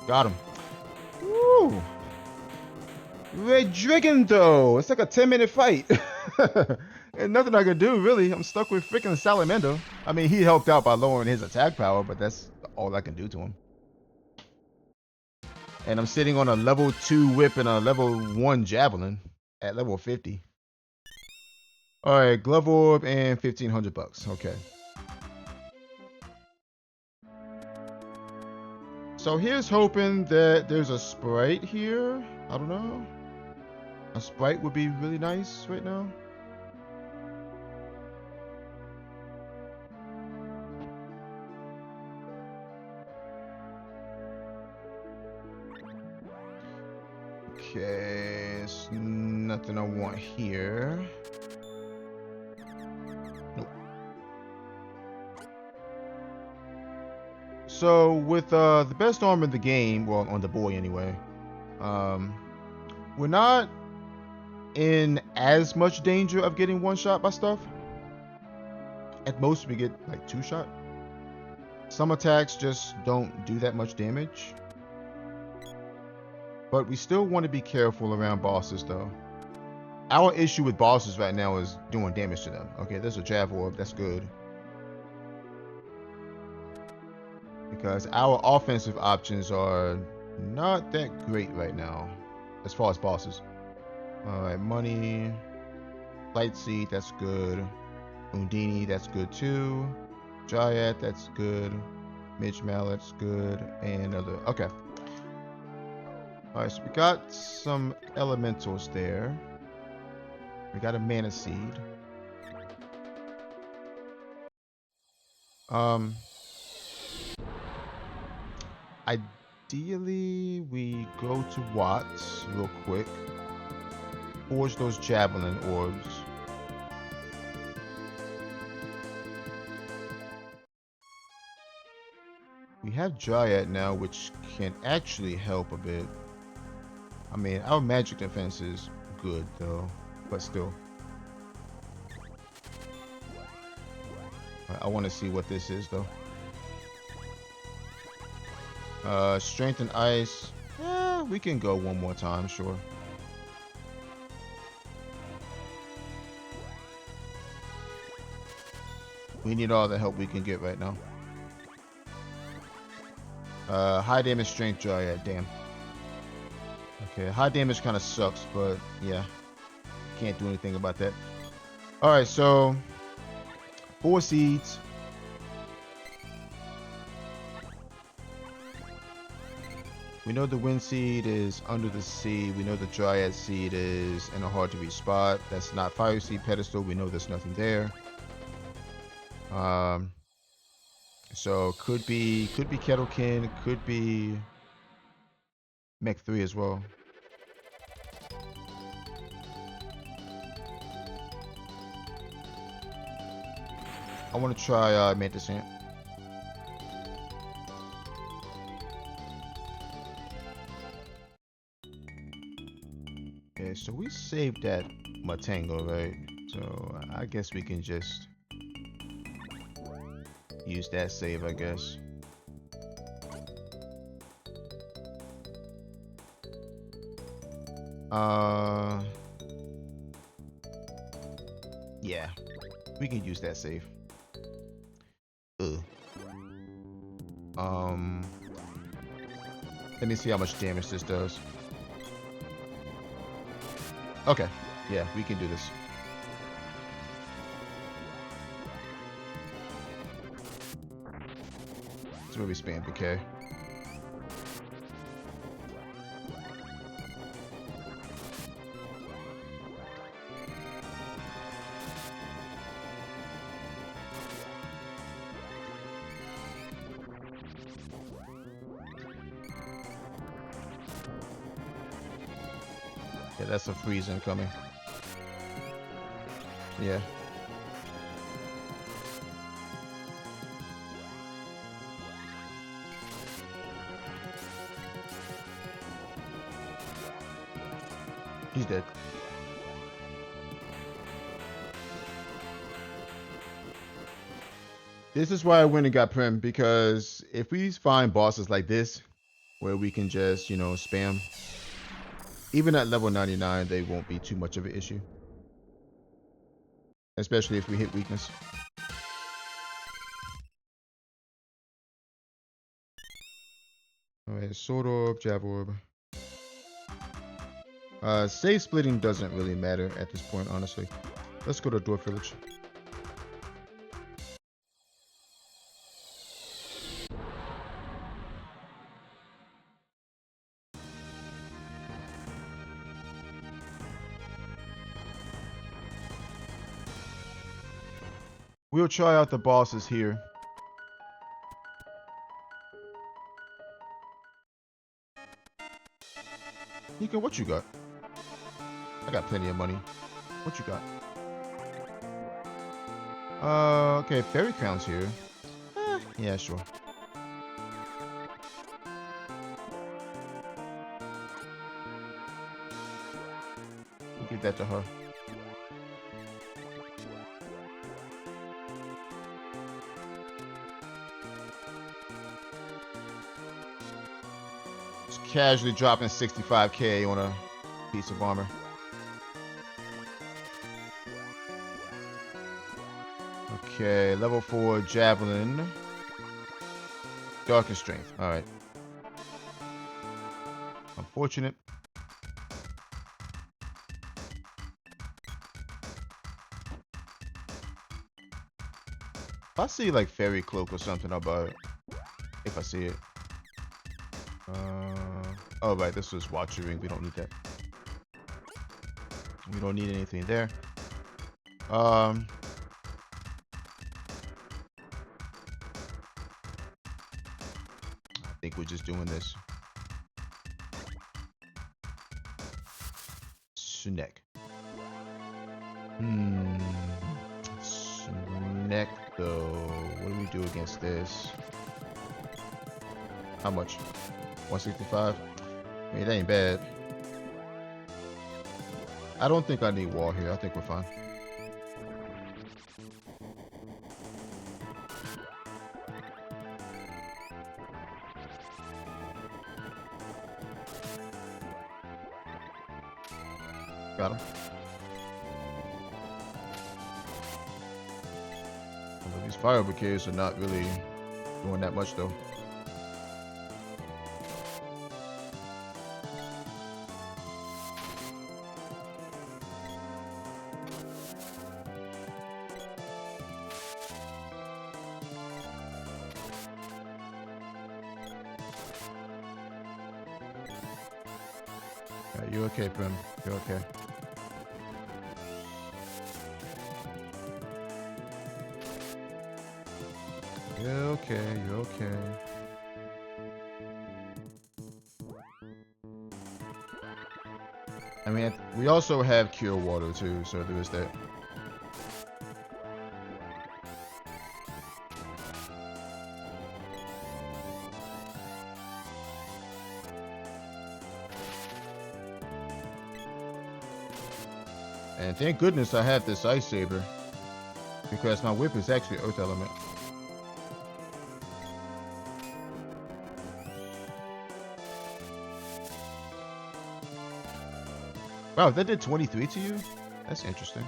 Got him. Woo! Red Dragon though. It's like a 10-minute fight. And nothing I could do really. I'm stuck with freaking Salamander. I mean, he helped out by lowering his attack power, but that's all I can do to him. And I'm sitting on a level 2 whip and a level 1 javelin at level 50. All right, glove orb and 1,500 bucks. Okay. So here's hoping that there's a sprite here. I don't know. A sprite would be really nice right now. Okay, it's nothing I want here. Nope. So with the best armor in the game, well, on the boy anyway, we're not in as much danger of getting one shot by stuff. At most we get like 2 shot. Some attacks just don't do that much damage. But we still want to be careful around bosses though. Our issue with bosses right now is doing damage to them. Okay, there's a Jav Orb, that's good. Because our offensive options are not that great right now as far as bosses. Alright, money. Light Seed, that's good. Undini, that's good too. Dryad, that's good. Midge Mallet's good. And other. Okay. Alright, so we got some elementals there. We got a Mana Seed. Ideally, we go to Watts real quick. Forge those Javelin Orbs. We have Dryad now, which can actually help a bit. I mean, our magic defense is good though, but still. I want to see what this is though. Strength and ice. Yeah, we can go one more time, sure. We need all the help we can get right now. High damage strength Dryad, damn. Okay, high damage kind of sucks, but yeah, can't do anything about that. Alright, so 4 seeds. We know the Wind Seed is under the sea. We know the Dryad Seed is in a hard to reach spot. That's not Fire Seed Pedestal. We know there's nothing there. So could be Kettlekin, could be Mech 3 as well. I want to try Mantis Ant. Okay, so we saved that Matango, right? So I guess we can just use that save, I guess. Yeah, we can use that save. Ugh. Let me see how much damage this does. Okay, yeah, we can do this. That's where we spam decay. Yeah, that's a freeze incoming. Yeah. He's dead. This is why I went and got Prim, because if we find bosses like this, where we can just, you know, spam, even at level 99, they won't be too much of an issue. Especially if we hit weakness. Alright, Sword Orb, Jab Orb. Save splitting doesn't really matter at this point, honestly. Let's go to Dwarf Village. We'll try out the bosses here. Nika, what you got? I got plenty of money. What you got? Okay, Fairy Crown's here. Yeah, sure. We'll give that to her. Just casually dropping 65k on a piece of armor. Okay, level 4 Javelin. Dark and Strength. Alright. Unfortunate. If I see like Fairy Cloak or something, I'll buy it. If I see it. Oh right, this was Watcher Ring. We don't need that. We don't need anything there. I think we're just doing this. Snack. Snack though. What do we do against this? How much? 165? I mean, that ain't bad. I don't think I need wall here. I think we're fine. Got him. Although these fire bouquets are not really doing that much though. You're okay, Prim. You're okay. You're okay. You're okay. I mean, we also have Cure Water too, so there is that. And thank goodness I have this Ice Saber, because my whip is actually Earth Element. Wow, that did 23 to you? That's interesting.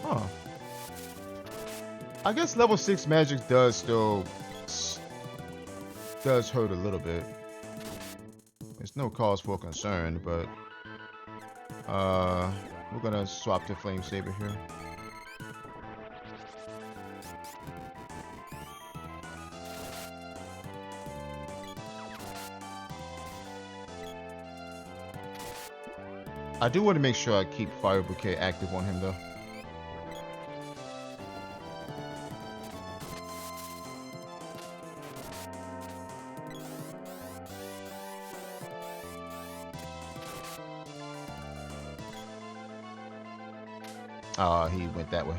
Huh. I guess level 6 magic does hurt a little bit. There's no cause for concern, but we're gonna swap to Flame Saber here. I do want to make sure I keep Fire Bouquet active on him though. He went that way.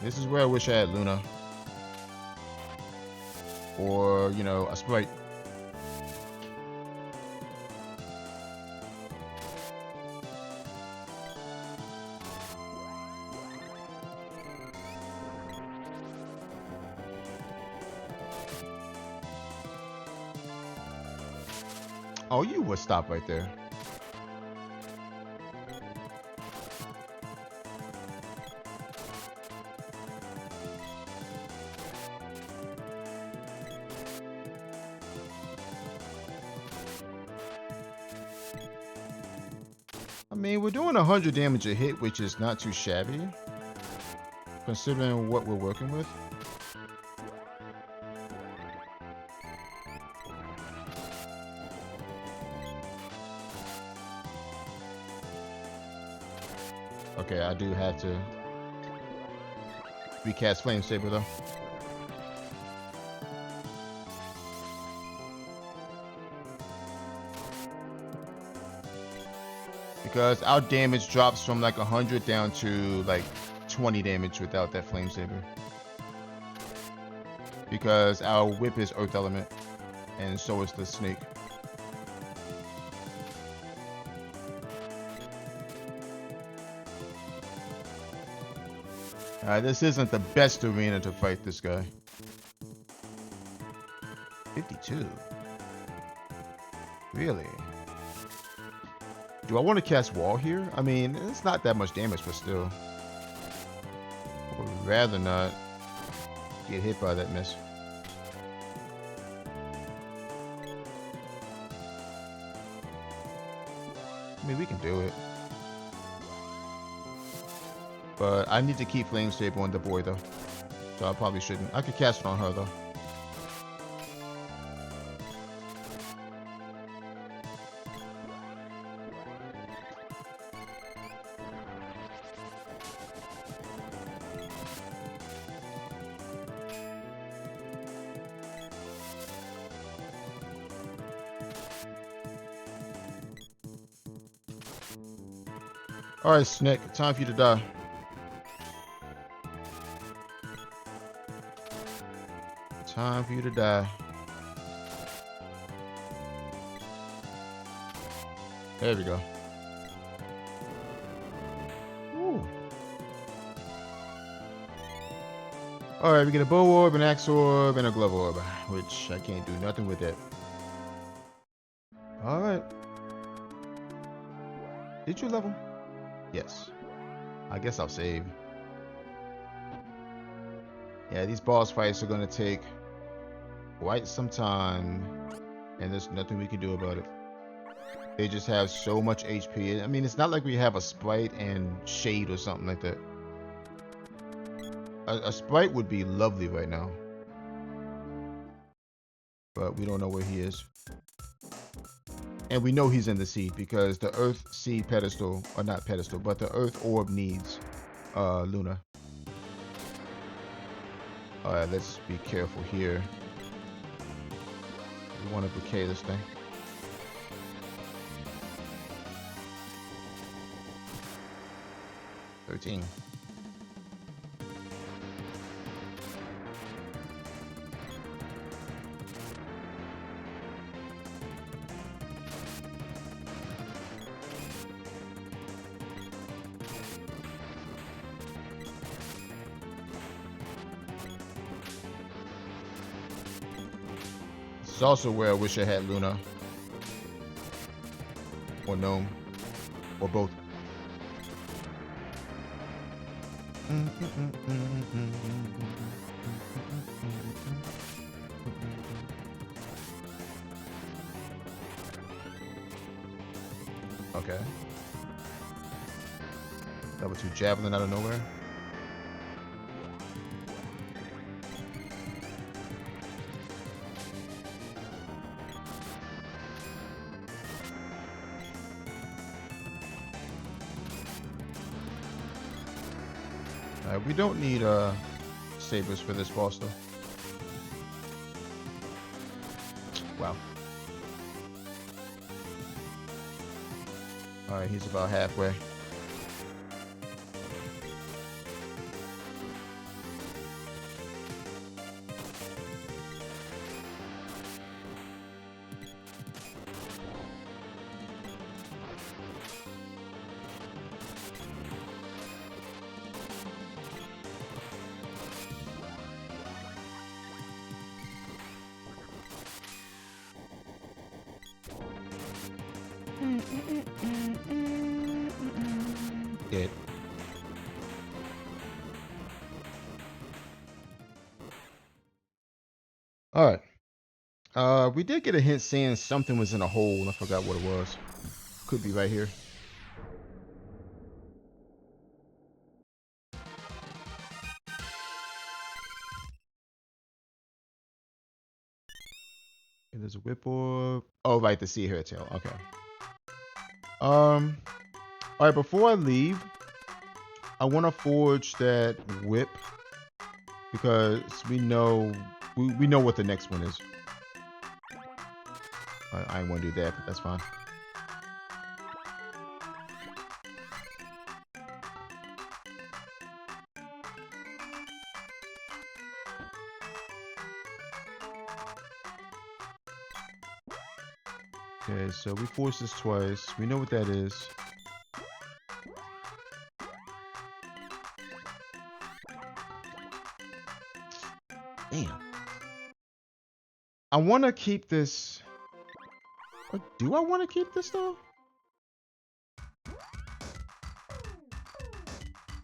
This is where I wish I had Luna. Or, you know, a Sprite. Oh, you would stop right there. I mean, we're doing 100 damage a hit, which is not too shabby, considering what we're working with. Okay, I do have to recast Flame Saber though. Because our damage drops from like 100 down to like 20 damage without that Flame Saber. Because our whip is Earth Element, and so is the snake. This isn't the best arena to fight this guy. 52. Really? Do I want to cast Wall here? I mean, it's not that much damage, but still. I would rather not get hit by that miss. I mean, we can do it. But I need to keep Flame Saber on the boy though. So I probably shouldn't. I could cast it on her though. Alright, Snake, time for you to die. Time for you to die. There we go. Woo. Alright, we get a bow orb, an axe orb, and a glove orb, which I can't do nothing with that. Alright. Did you level? Yes. I guess I'll save. Yeah, these boss fights are going to take quite some time, and there's nothing we can do about it. They just have so much HP. I mean, it's not like we have a Sprite and Shade or something like that. A Sprite would be lovely right now. But we don't know where he is. And we know he's in the seed because the Earth Seed pedestal, or not pedestal, but the Earth Orb needs Luna. Alright, let's be careful here. We want to decay this thing. $13. This is also where I wish I had Luna. Or Gnome. Or both. Okay. Level 2 Javelin out of nowhere. We don't need sabers for this boss though. Wow. Alright, he's about halfway. Dead. All right. We did get a hint saying something was in a hole. I forgot what it was. Could be right here. There's a whip orb. Oh, right, the sea hair tail. Okay. All right, before I leave, I want to forge that whip because we know what the next one is. I ain't want to do that, but that's fine. Okay, so we forced this twice. We know what that is. Damn. I want to keep this. Or do I want to keep this though?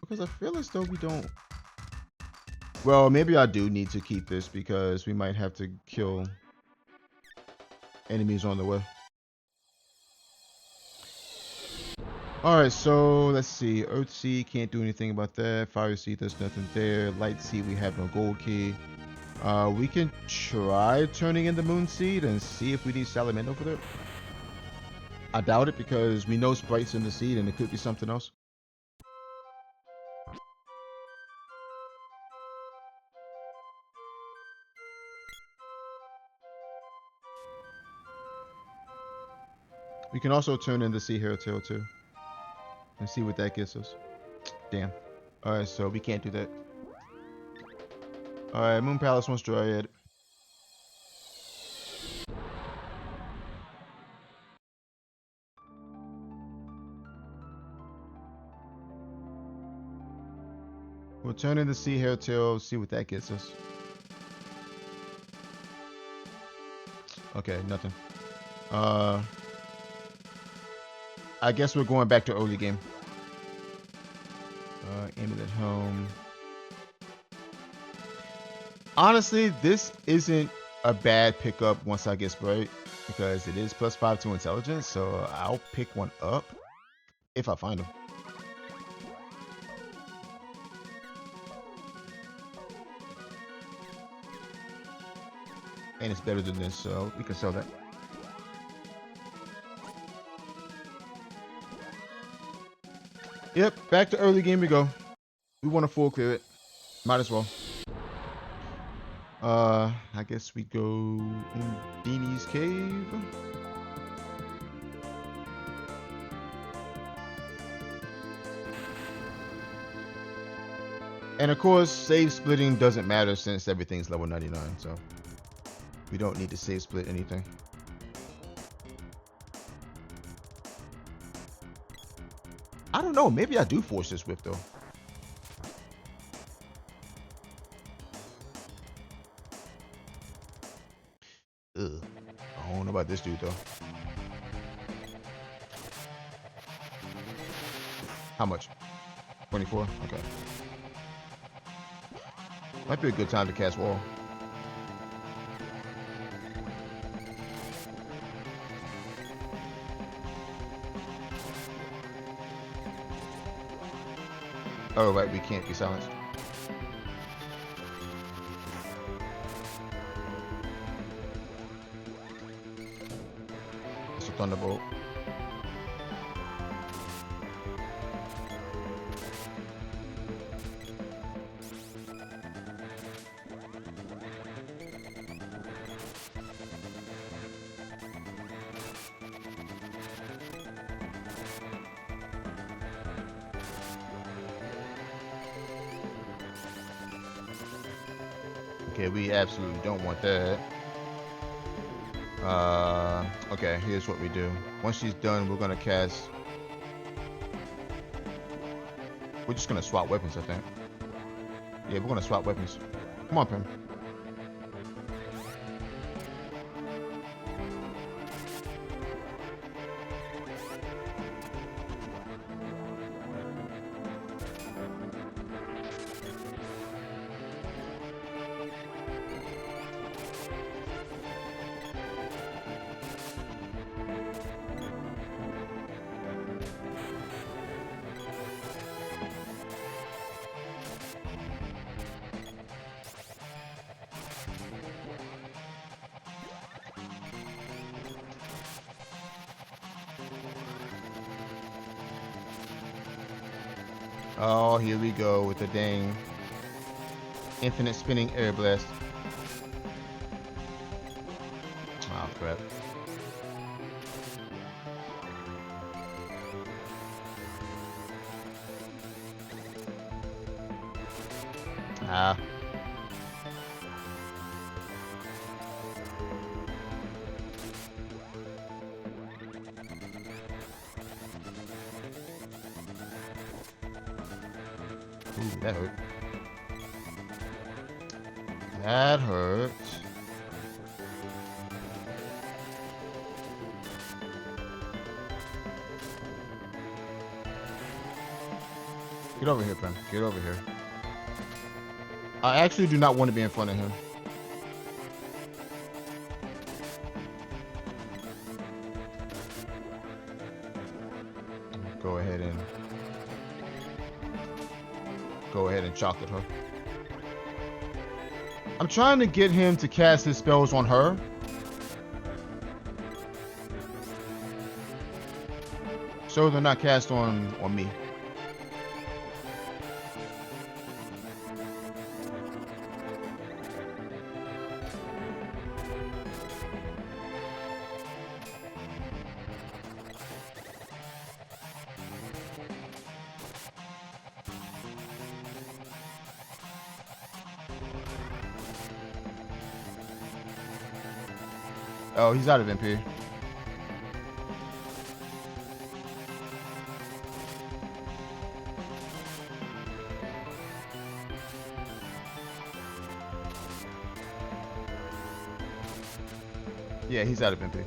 Because I feel as though we don't. Well, maybe I do need to keep this because we might have to kill enemies on the way. Alright, so let's see. Earth Seed, can't do anything about that. Fire Seed, there's nothing there. Light Seed, we have no gold key. We can try turning in the Moon Seed and see if we need Salamendo for that. I doubt it because we know Sprite's in the seed and it could be something else. We can also turn in the Sea Hero Tail too. And see what that gets us. Damn. Alright, so we can't do that. Alright, Moon Palace wants Dryad. We'll turn in the Sea Hero Tail, see what that gets us. Okay, nothing. I guess we're going back to early game. Aim it at home. Honestly, this isn't a bad pickup once I get Sprite because it is +5 to intelligence, so I'll pick one up if I find them. And it's better than this, so we can sell that. Yep, back to early game we go. We want to full clear it. Might as well. I guess we go Undini's Cave. And of course, save splitting doesn't matter since everything's level 99, so we don't need to save split anything. I don't know, maybe I do force this whip though. Ugh. I don't know about this dude though. How much? 24? Okay. Might be a good time to cast wall. Oh, right, we can't be silenced. It's a thunderbolt. Okay, we absolutely don't want that. Okay, here's what we do. Once she's done, we're gonna cast. We're just gonna swap weapons, I think. Yeah, we're gonna swap weapons. Come on, Pim. Oh, here we go with the dang infinite spinning air blast. Oh, crap. Ah. Ooh, that hurt. That hurt. Get over here, Prim. Get over here. I actually do not want to be in front of him. Go ahead and chocolate her. I'm trying to get him to cast his spells on her. So they're not cast on me. Oh, he's out of MP. Yeah, he's out of MP.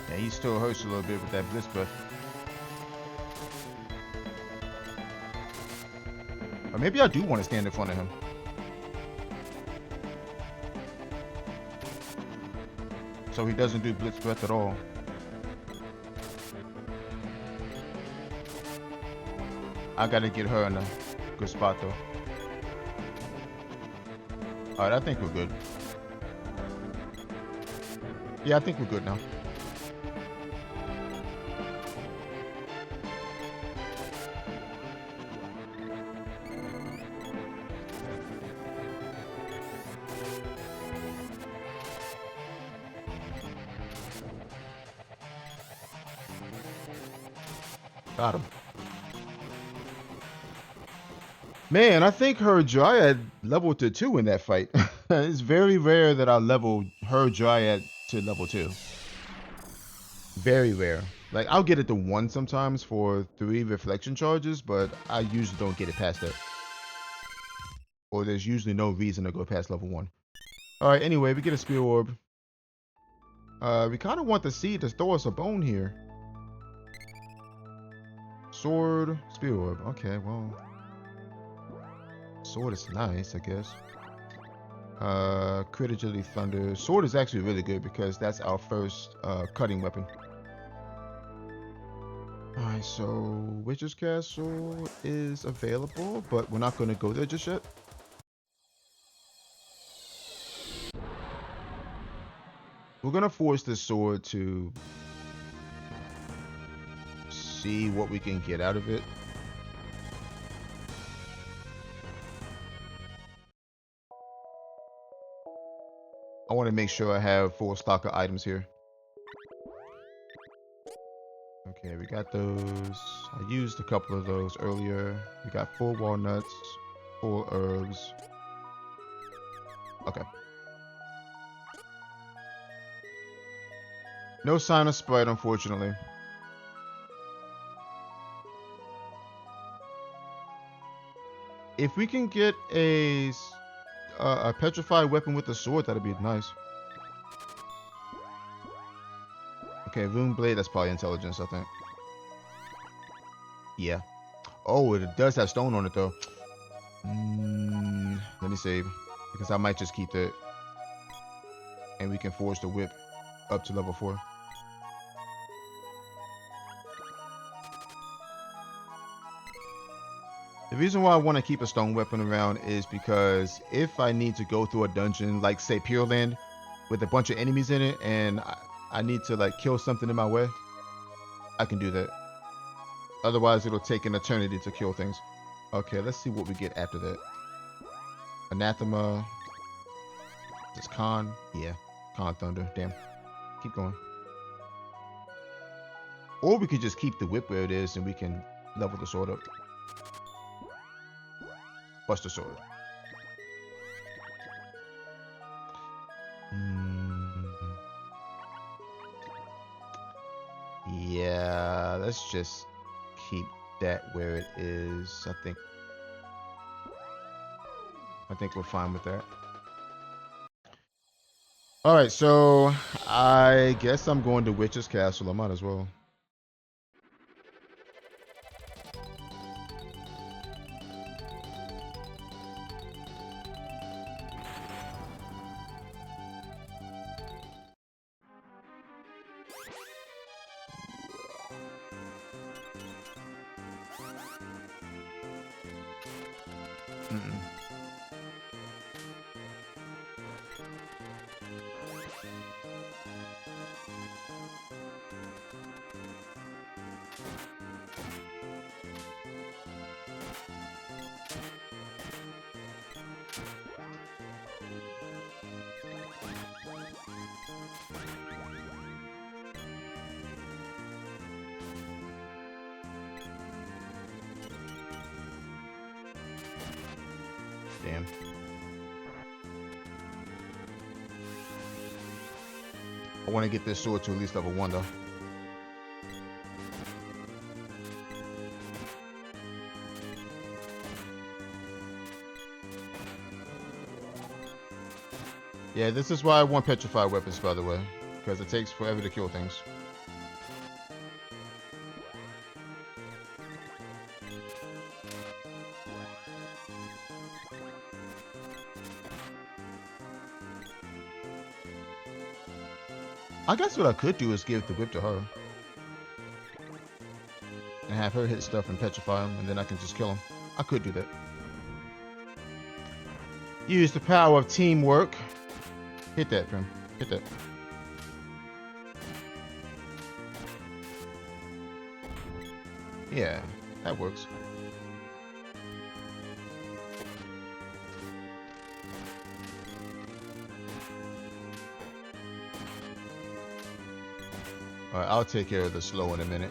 Yeah, he still hurts a little bit with that Blitz Breath. Or maybe I do want to stand in front of him. So he doesn't do Blitz Breath at all. I gotta get her in a good spot though. Alright, I think we're good. Yeah, I think we're good now. Got him. Man, I think her Dryad leveled to 2 in that fight. It's very rare that I level her Dryad to level 2. Very rare. Like, I'll get it to 1 sometimes for 3 reflection charges, but I usually don't get it past that. Or there's usually no reason to go past level 1. Alright, anyway, we get a Spear Orb. We kind of want the seed to throw us a bone here. Sword, Spear Orb. Okay, well. Sword is nice, I guess. Crit Agility Thunder. Sword is actually really good because that's our first cutting weapon. Alright, so Witch's Castle is available, but we're not going to go there just yet. We're going to force this sword to see what we can get out of it. I want to make sure I have full stock of items here. Okay, we got those. I used a couple of those earlier. We got full walnuts, full herbs. Okay. No sign of Sprite, unfortunately. If we can get a petrified weapon with a sword, that'd be nice. Okay, Rune Blade, that's probably intelligence, I think. Yeah. Oh, it does have stone on it, though. Let me save, because I might just keep that. and we can force the whip up to level 4. The reason why I want to keep a stone weapon around is because if I need to go through a dungeon, like say Pure Land, with a bunch of enemies in it, and I need to like kill something in my way, I can do that. Otherwise, it'll take an eternity to kill things. Okay, let's see what we get after that. Anathema. This Khan. Yeah, Khan Thunder. Damn. Keep going. Or we could just keep the whip where it is and we can level the sword up. Buster Sword. Yeah, let's just keep that where it is. I think we're fine with that. Alright, so I guess I'm going to Witch's Castle. I might as well. Mm-mm. Damn. I want to get this sword to at least level 1 though. Yeah, this is why I want petrified weapons, by the way, because it takes forever to kill things. I guess what I could do is give the whip to her. And have her hit stuff and petrify them, and then I can just kill them. I could do that. Use the power of teamwork. Hit that, Prim. Hit that. Yeah, that works. Alright, I'll take care of the slow in a minute.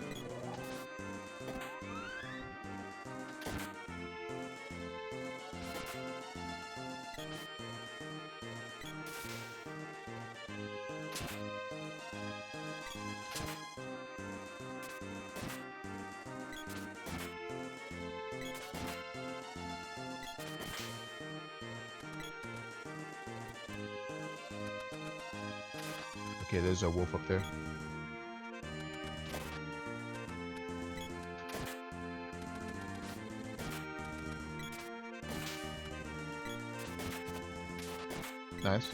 Okay, there's a wolf up there. Nice.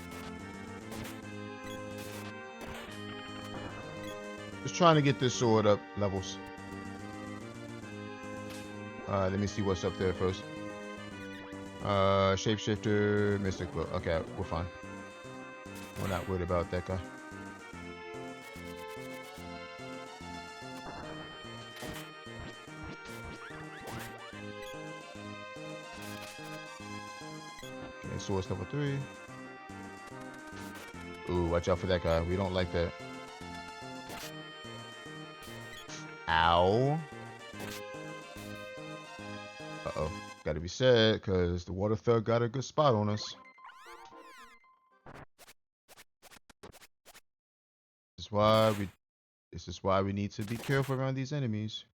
Just trying to get this sword up levels. Let me see what's up there first. Shapeshifter, Mystic Book. Okay, we're fine. We're not worried about that guy. Okay, sword's level 3. Ooh, watch out for that guy. We don't like that. Ow. Uh-oh. Gotta be said, because the water thug got a good spot on us. This is why we need to be careful around these enemies.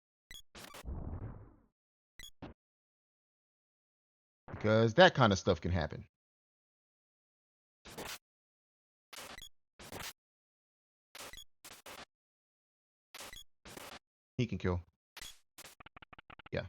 Because that kind of stuff can happen. He can kill. Yeah.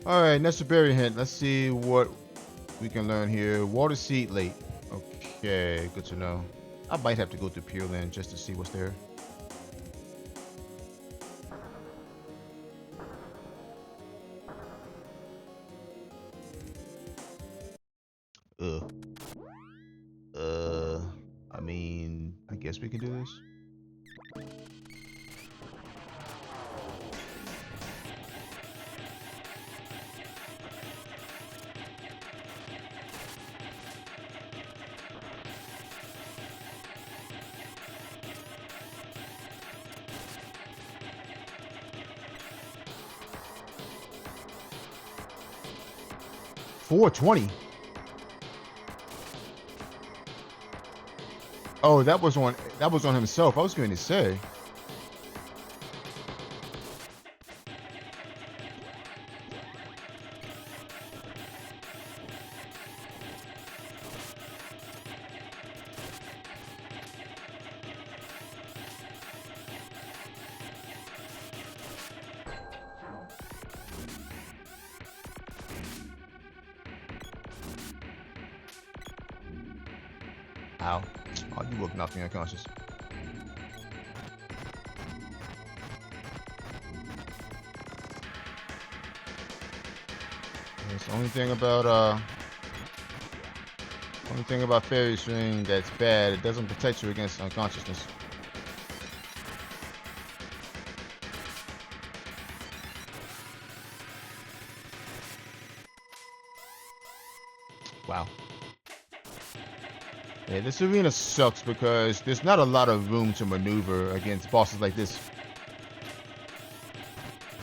All right, necessary hint. Let's see what we can learn here. Water seed late. Okay, good to know. I might have to go to Pure Land just to see what's there. Ugh. Uh, I mean, I guess we can do this. $420. Oh, that was on himself. I was going to say. Ow. Oh, you woke knocked me unconscious. That's the only thing about Fairy String that's bad. It doesn't protect you against unconsciousness. Wow. Yeah, this arena sucks because there's not a lot of room to maneuver against bosses like this.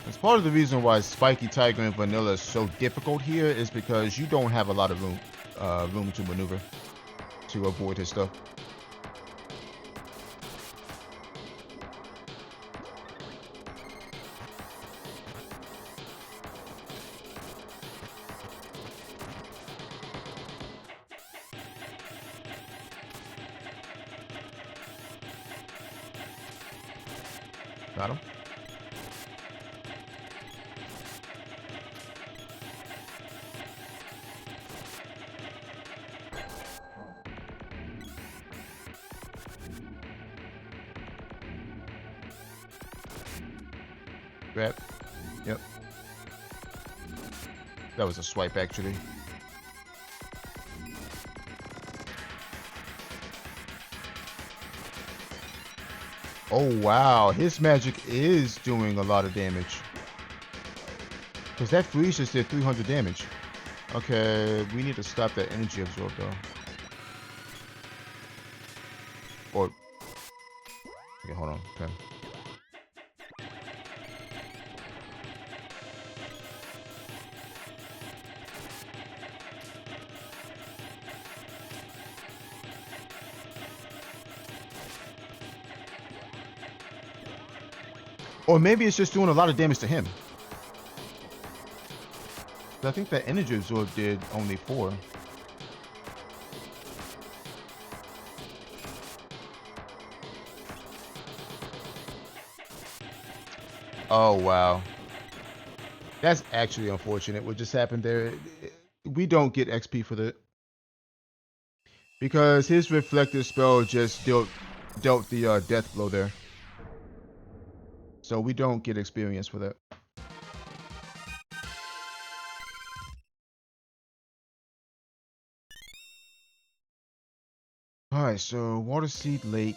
It's part of the reason why Spiky Tiger and Vanilla is so difficult here is because you don't have a lot of room to maneuver to avoid his stuff. Got him. Grab. Yep. That was a swipe, actually. Oh, wow. His magic is doing a lot of damage. Because that freeze just did 300 damage. Okay, we need to stop that energy absorb, though. Or... Okay, hold on. Okay. Or maybe it's just doing a lot of damage to him. I think that energy absorb did only 4. Oh, wow. That's actually unfortunate. What just happened there? We don't get XP for that. Because his reflective spell just dealt the death blow there. So we don't get experience for that. Alright, so Water Seed late.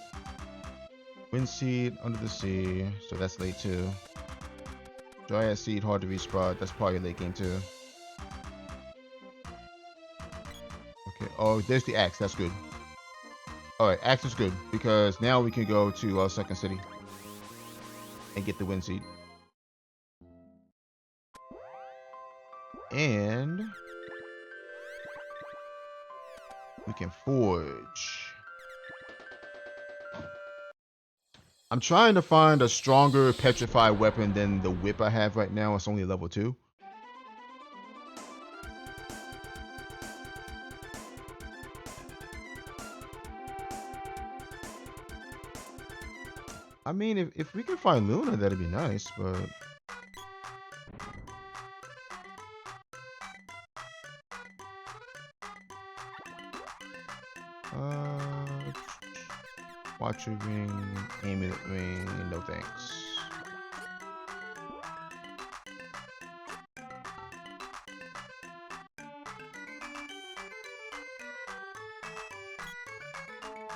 Wind Seed under the sea. So that's late too. Dryad Seed hard to resprout. That's probably late game too. Okay. Oh, there's the axe. That's good. Alright, axe is good. Because now we can go to Second City. And get the Wind Seed. And we can forge. I'm trying to find a stronger petrified weapon than the whip I have right now. It's only level 2. I mean, if we can find Luna, that'd be nice, but... Uh, watch your ring, aim it at ring, no thanks.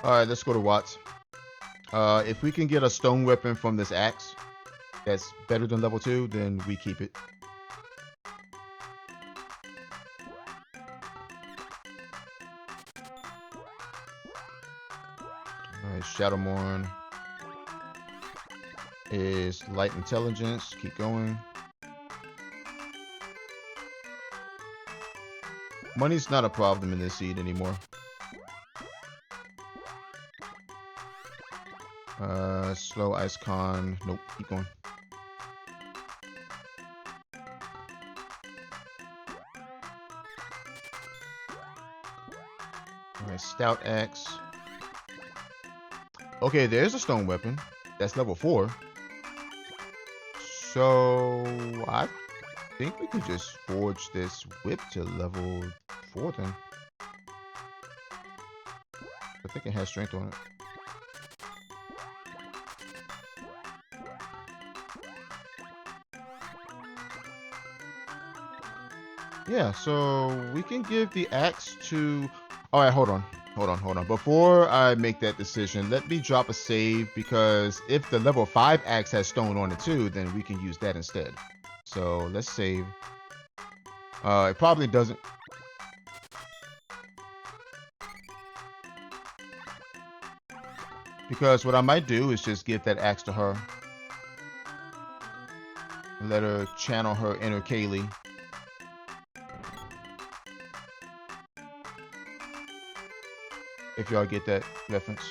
Alright, let's go to Watts. If we can get a stone weapon from this axe that's better than level 2, then we keep it. Alright, Shadowmourne is light intelligence. Keep going. Money's not a problem in this seed anymore. Slow Ice Con. Nope, keep going. Alright, Stout Axe. Okay, there's a stone weapon. That's level 4. So I think we could just forge this whip to level 4 then. I think it has strength on it. Yeah, so we can give the axe to... Alright, hold on. Before I make that decision, let me drop a save, because if the level 5 axe has stone on it too, then we can use that instead. So let's save. It probably doesn't... Because what I might do is just give that axe to her. Let her channel her inner Kaylee. If y'all get that reference.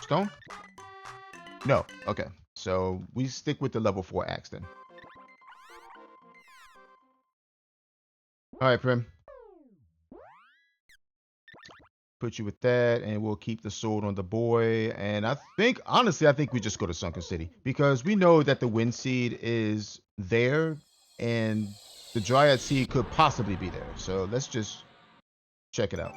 Stone? No. Okay. So we stick with the level 4 axe then. Alright, Prim. Put you with that, and we'll keep the sword on the boy. And I think, honestly, I think we just go to Sunken City, because we know that the Wind Seed is there, and the Dryad Seed could possibly be there. So let's just check it out.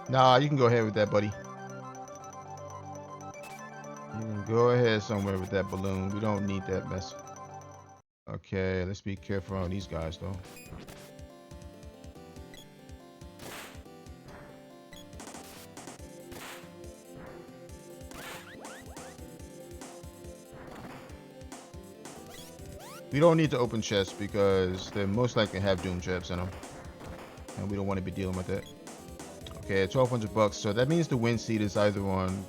Nah, you can go ahead with that, buddy. You can go ahead somewhere with that balloon. We don't need that mess. Okay, let's be careful on these guys, though. We don't need to open chests because they most likely have doom traps in them, and we don't want to be dealing with that. Okay, 1,200 bucks. So that means the Wind Seed is either on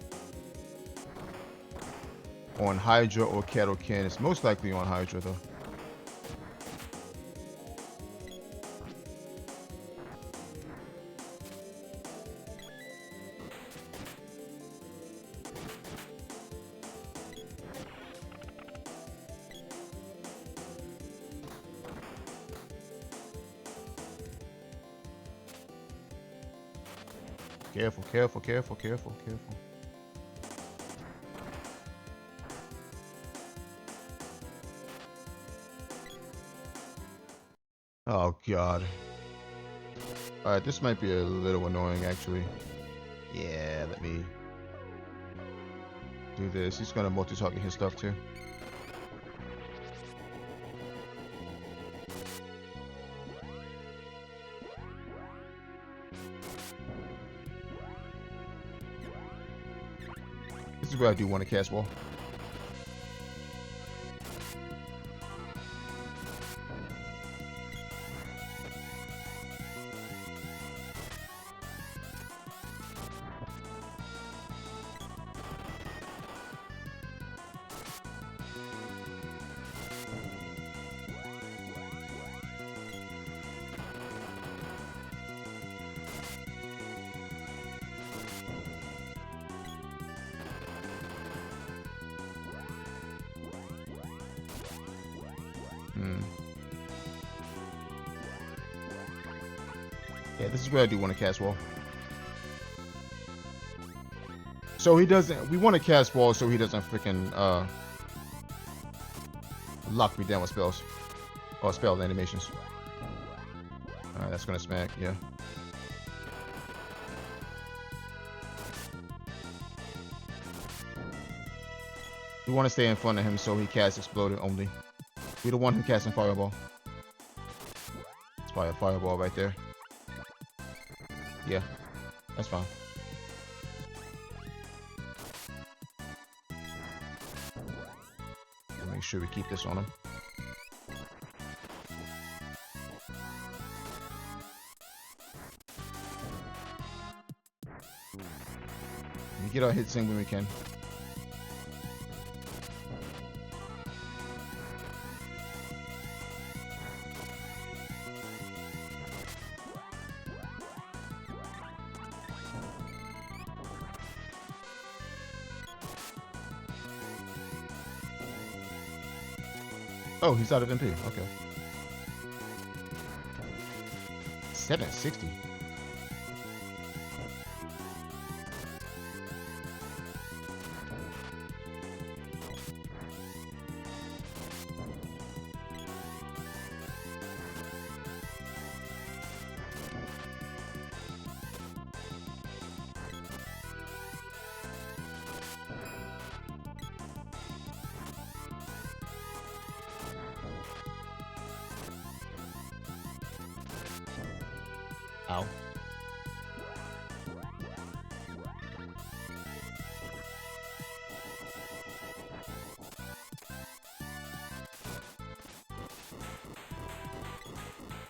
Hydra or Kettle Ken. It's most likely on Hydra, though. Careful, careful, careful, careful, careful. Oh, God. Alright, this might be a little annoying, actually. Yeah, let me do this. He's gonna multi-target his stuff, too. This is where I do want to cast wall. Yeah, this is where I do want to cast wall. So he doesn't. We want to cast wall so he doesn't freaking lock me down with spells or spell animations. Alright, that's gonna smack. Yeah. We want to stay in front of him so he casts exploding only. We don't want him casting fireball. It's probably a fireball right there. Yeah, that's fine. Make sure we keep this on him. We get our hits in when we can. Oh, he's out of MP. Okay. 760. Ow.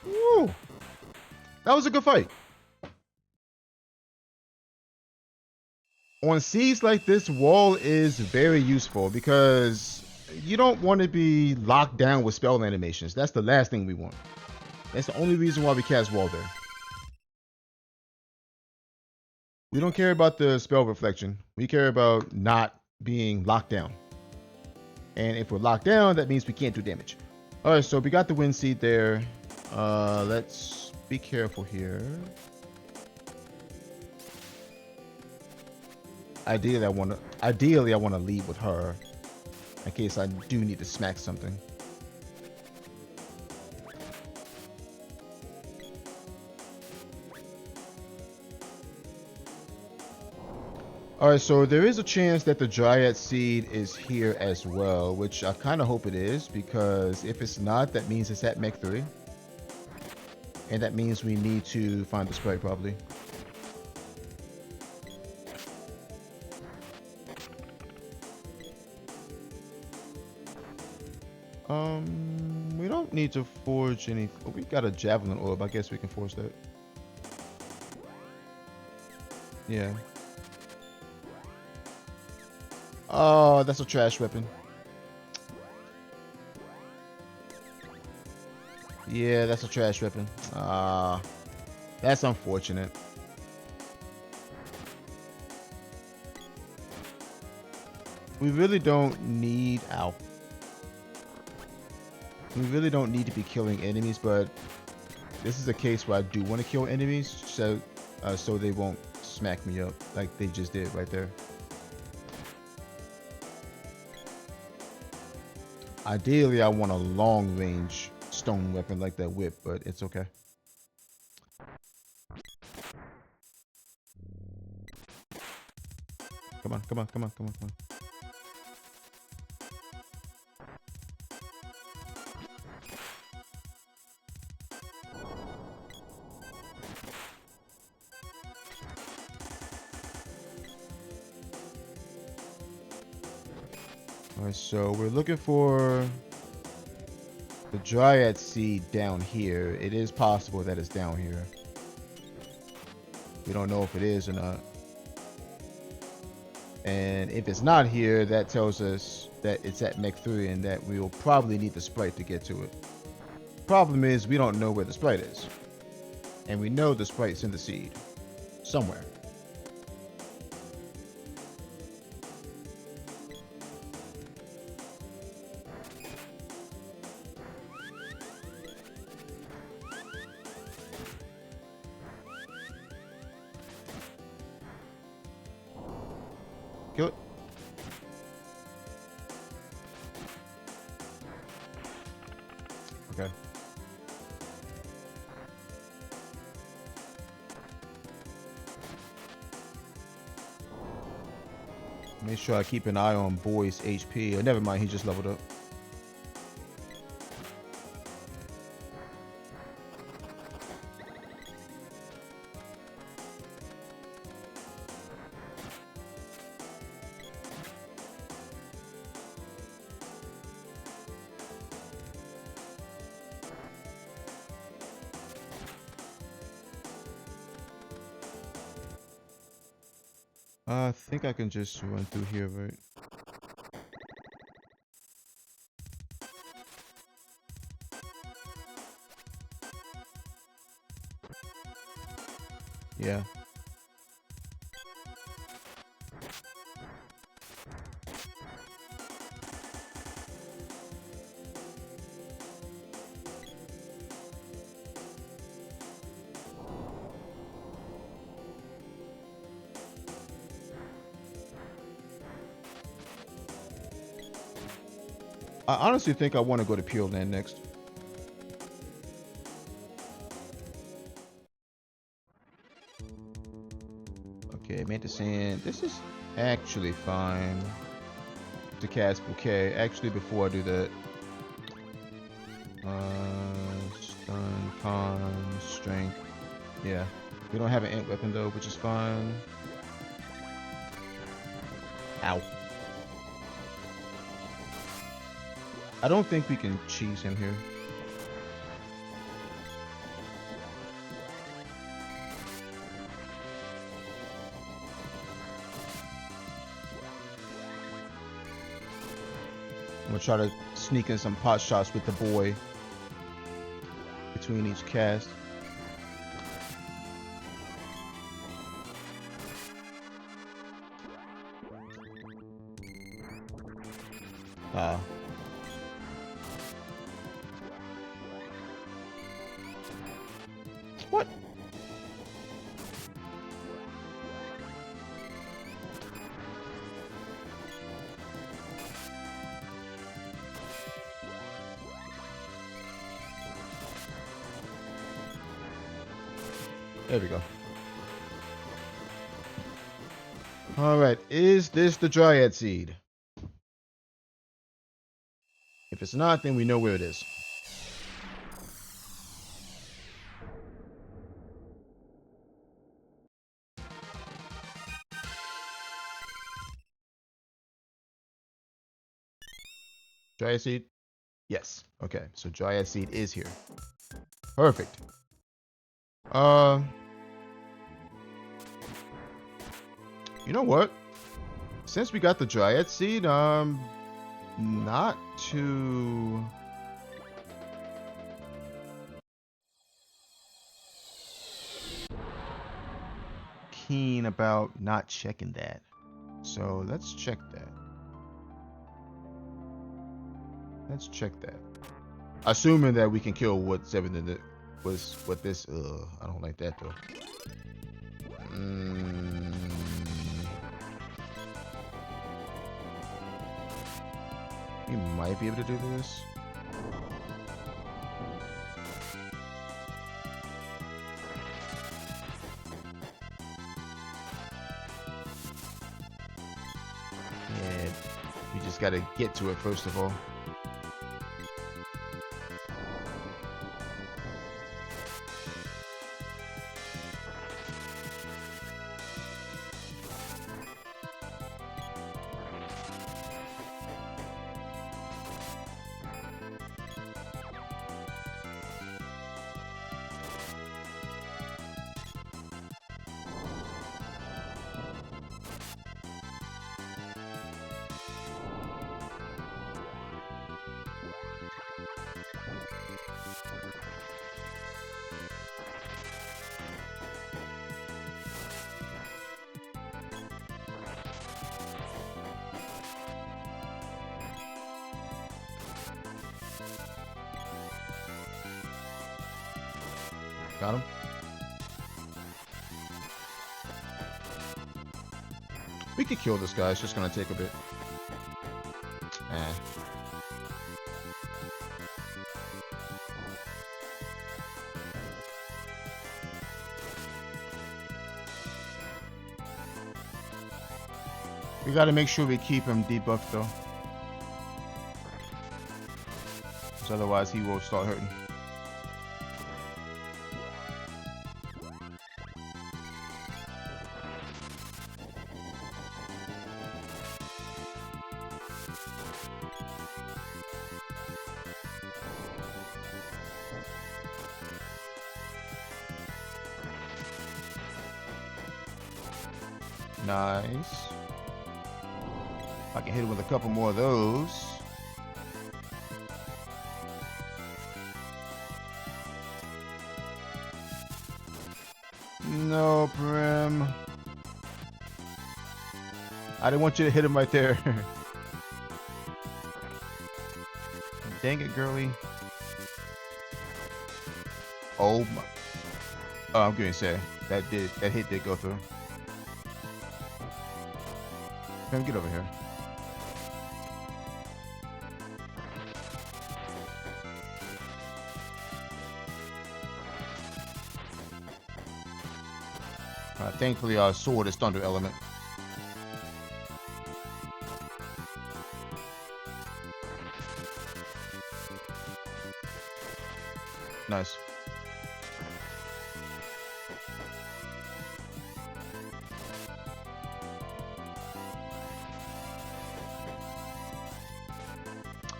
Woo! That was a good fight. On seeds like this, wall is very useful because you don't want to be locked down with spell animations. That's the last thing we want. That's the only reason why we cast wall there. We don't care about the spell reflection. We care about not being locked down. And if we're locked down, that means we can't do damage. All right, so we got the wind seed there. Let's be careful here. Ideally, I want to lead with her in case I do need to smack something. Alright, so there is a chance that the Dryad Seed is here as well, which I kind of hope it is, because if it's not, that means it's at Mech 3. And that means we need to find the sprite probably. We don't need to forge any... Oh, we got a Javelin Orb, I guess we can forge that. Yeah. Oh, that's a trash weapon. Yeah, that's a trash weapon. That's unfortunate. We really don't need... Ow. We really don't need to be killing enemies, but this is a case where I do want to kill enemies, so they won't smack me up like they just did right there. Ideally, I want a long-range stone weapon like that whip, but it's okay. Come on, come on, come on, come on, come on. Alright, so we're looking for the Dryad Seed down here. It is possible that it's down here. We don't know if it is or not. And if it's not here, that tells us that it's at Mech 3 and that we will probably need the sprite to get to it. Problem is, we don't know where the sprite is. And we know the sprite's in the seed. Somewhere. Kill it. Okay. Make sure I keep an eye on Boy's HP. Never mind, he just leveled up. I think I can just run through here, right? Yeah. I honestly think I want to go to Pure Land next. Okay, Manta Sand. This is actually fine to cast Bouquet. Actually, before I do that, stun, con, strength. Yeah, we don't have an ant weapon though, which is fine. Ow. I don't think we can cheese him here. I'm gonna try to sneak in some pot shots with the boy between each cast. What? There we go. All right, is this the Dryad Seed? If it's not, then we know where it is. Dryad Seed? Yes. Okay, so Dryad Seed is here. Perfect. You know what? Since we got the Dryad Seed, not too keen about not checking that. So let's check that. Let's check that. Assuming that we can kill whatever that was what this I don't like that though. We might be able to do this. Yeah, we just gotta get to it first of all. Got him. We could kill this guy. It's just gonna take a bit. Eh. We gotta make sure we keep him debuffed though. Because otherwise he will start hurting. Nice. I can hit him with a couple more of those. No, Prim. I didn't want you to hit him right there. Dang it, girly. Oh my. Oh, I'm gonna say that hit did go through. Prim, get over here. Thankfully, our sword is thunder element. Nice.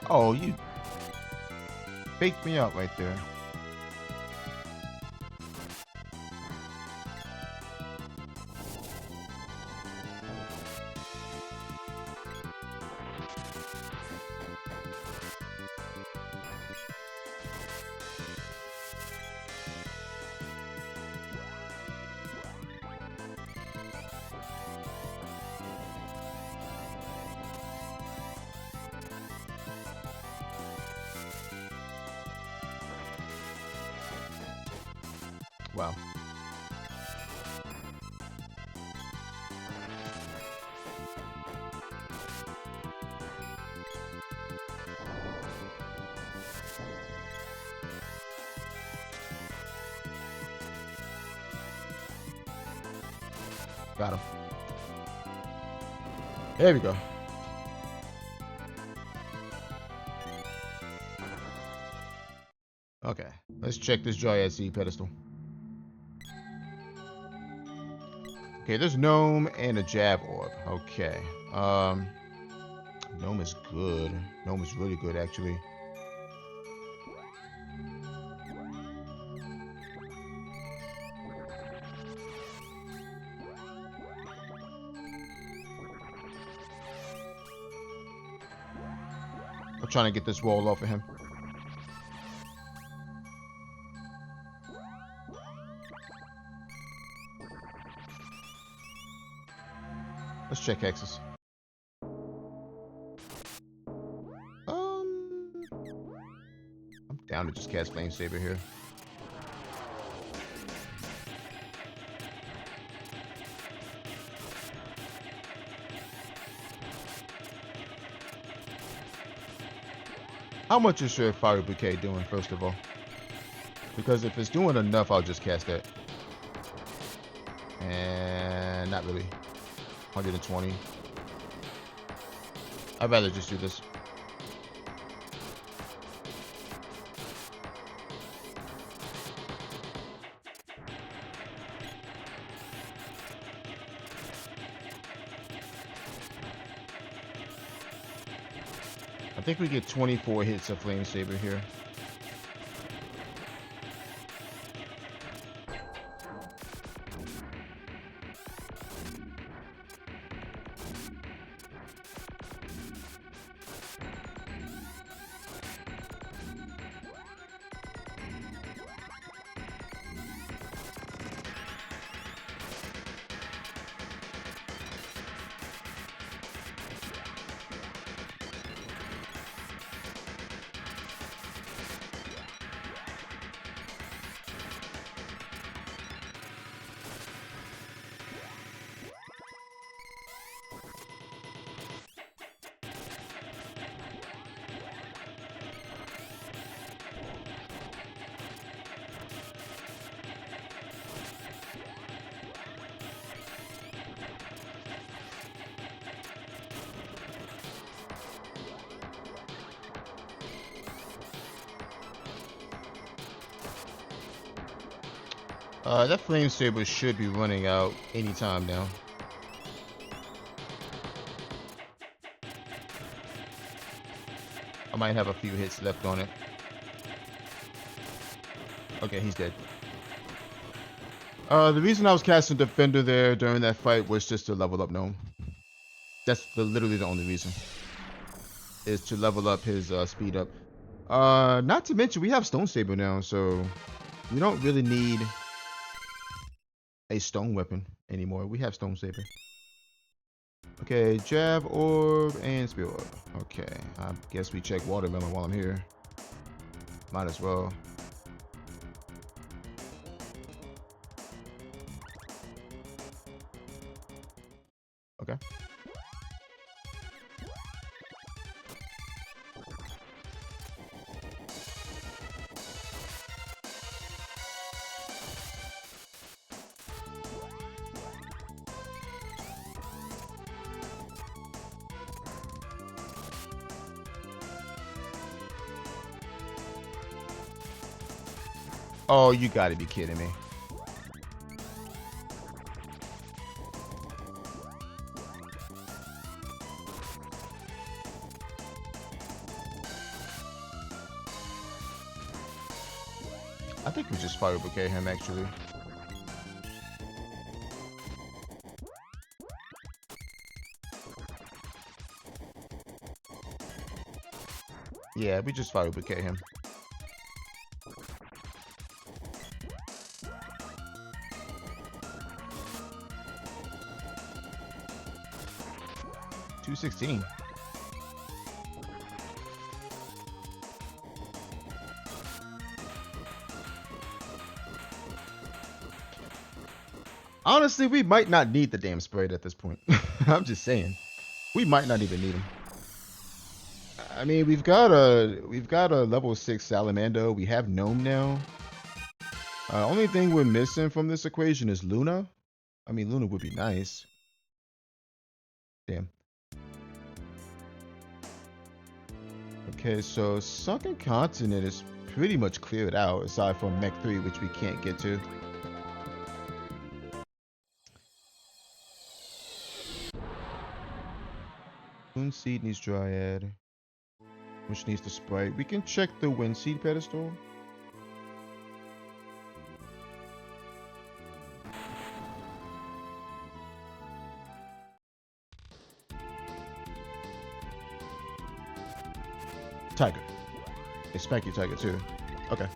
Oh, you faked me out right there. Wow. Got him. There we go. Okay, let's check this Dryad Seed pedestal. Okay, there's Gnome and a Jab Orb. Okay. Gnome is good. Gnome is really good, actually. I'm trying to get this wall off of him. Let's check Hexes. I'm down to just cast Flame Saber here. How much is your Fire Bouquet doing, first of all? Because if it's doing enough, I'll just cast that. And not really. 120. I'd rather just do this. I think we get 24 hits of Flame Saber here. That flame saber should be running out anytime now. I might have a few hits left on it. Okay, he's dead. The reason I was casting Defender there during that fight was just to level up Gnome. That's literally the only reason. Is to level up his speed up. Not to mention we have Stone Saber now, so we don't really need a stone weapon anymore. We have Stone Saber. Okay, Jab Orb and Spear Orb. Okay, I guess we check Watermelon while I'm here. Might as well. Okay. Oh, you gotta be kidding me. I think we just fire bouquet him actually. Yeah, we just fire bouquet him. $216. Honestly, we might not need the damn sprite at this point. I'm just saying. We might not even need him. I mean, we've got a level 6 Salamander. We have Gnome now. Only thing we're missing from this equation is Luna. I mean, Luna would be nice. Damn. Okay, so Sunken Continent is pretty much cleared out, aside from Mech 3, which we can't get to. Moon Seed needs Dryad, which needs the sprite. We can check the Wind Seed pedestal. Tiger. It's Spanky Tiger too. Okay.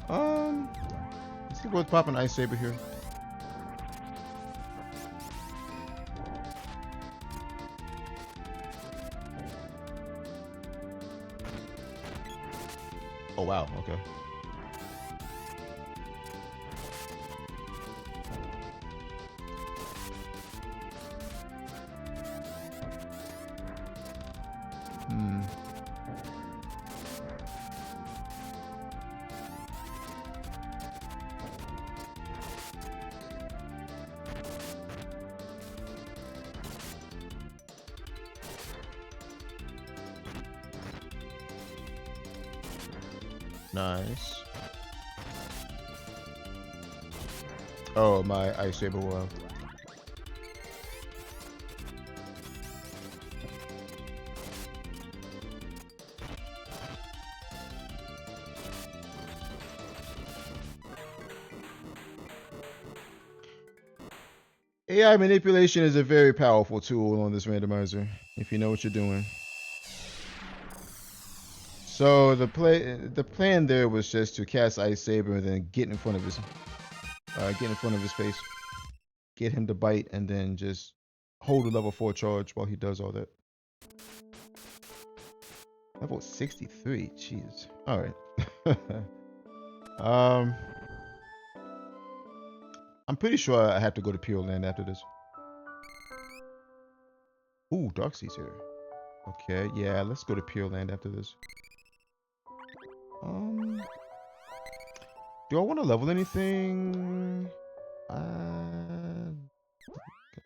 Let's see what's popping Ice Saber here. Oh wow, okay. Nice. Oh, my Ice Saber will. AI manipulation is a very powerful tool on this randomizer, if you know what you're doing. So the plan there was just to cast Ice Saber and then get in front of his face, get him to bite, and then just hold a level 4 charge while he does all that. Level 63, jeez. All right. I'm pretty sure I have to go to Pure Land after this. Ooh, Darkseid's here. Okay, yeah, let's go to Pure Land after this. Do I want to level anything?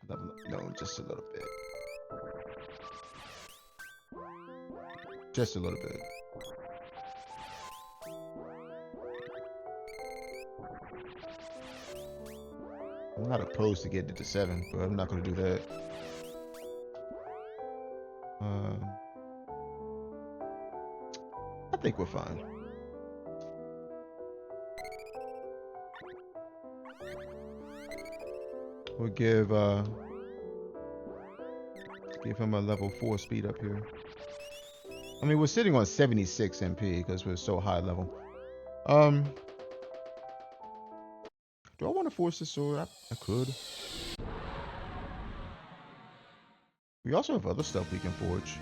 Level up. No, just a little bit. Just a little bit. I'm not opposed to getting it to 7, but I'm not going to do that. I think we're fine. We'll give him a level 4 speed up here. I mean, we're sitting on 76 MP because we're so high level. Do I want to force this sword? I could. We also have other stuff we can forge.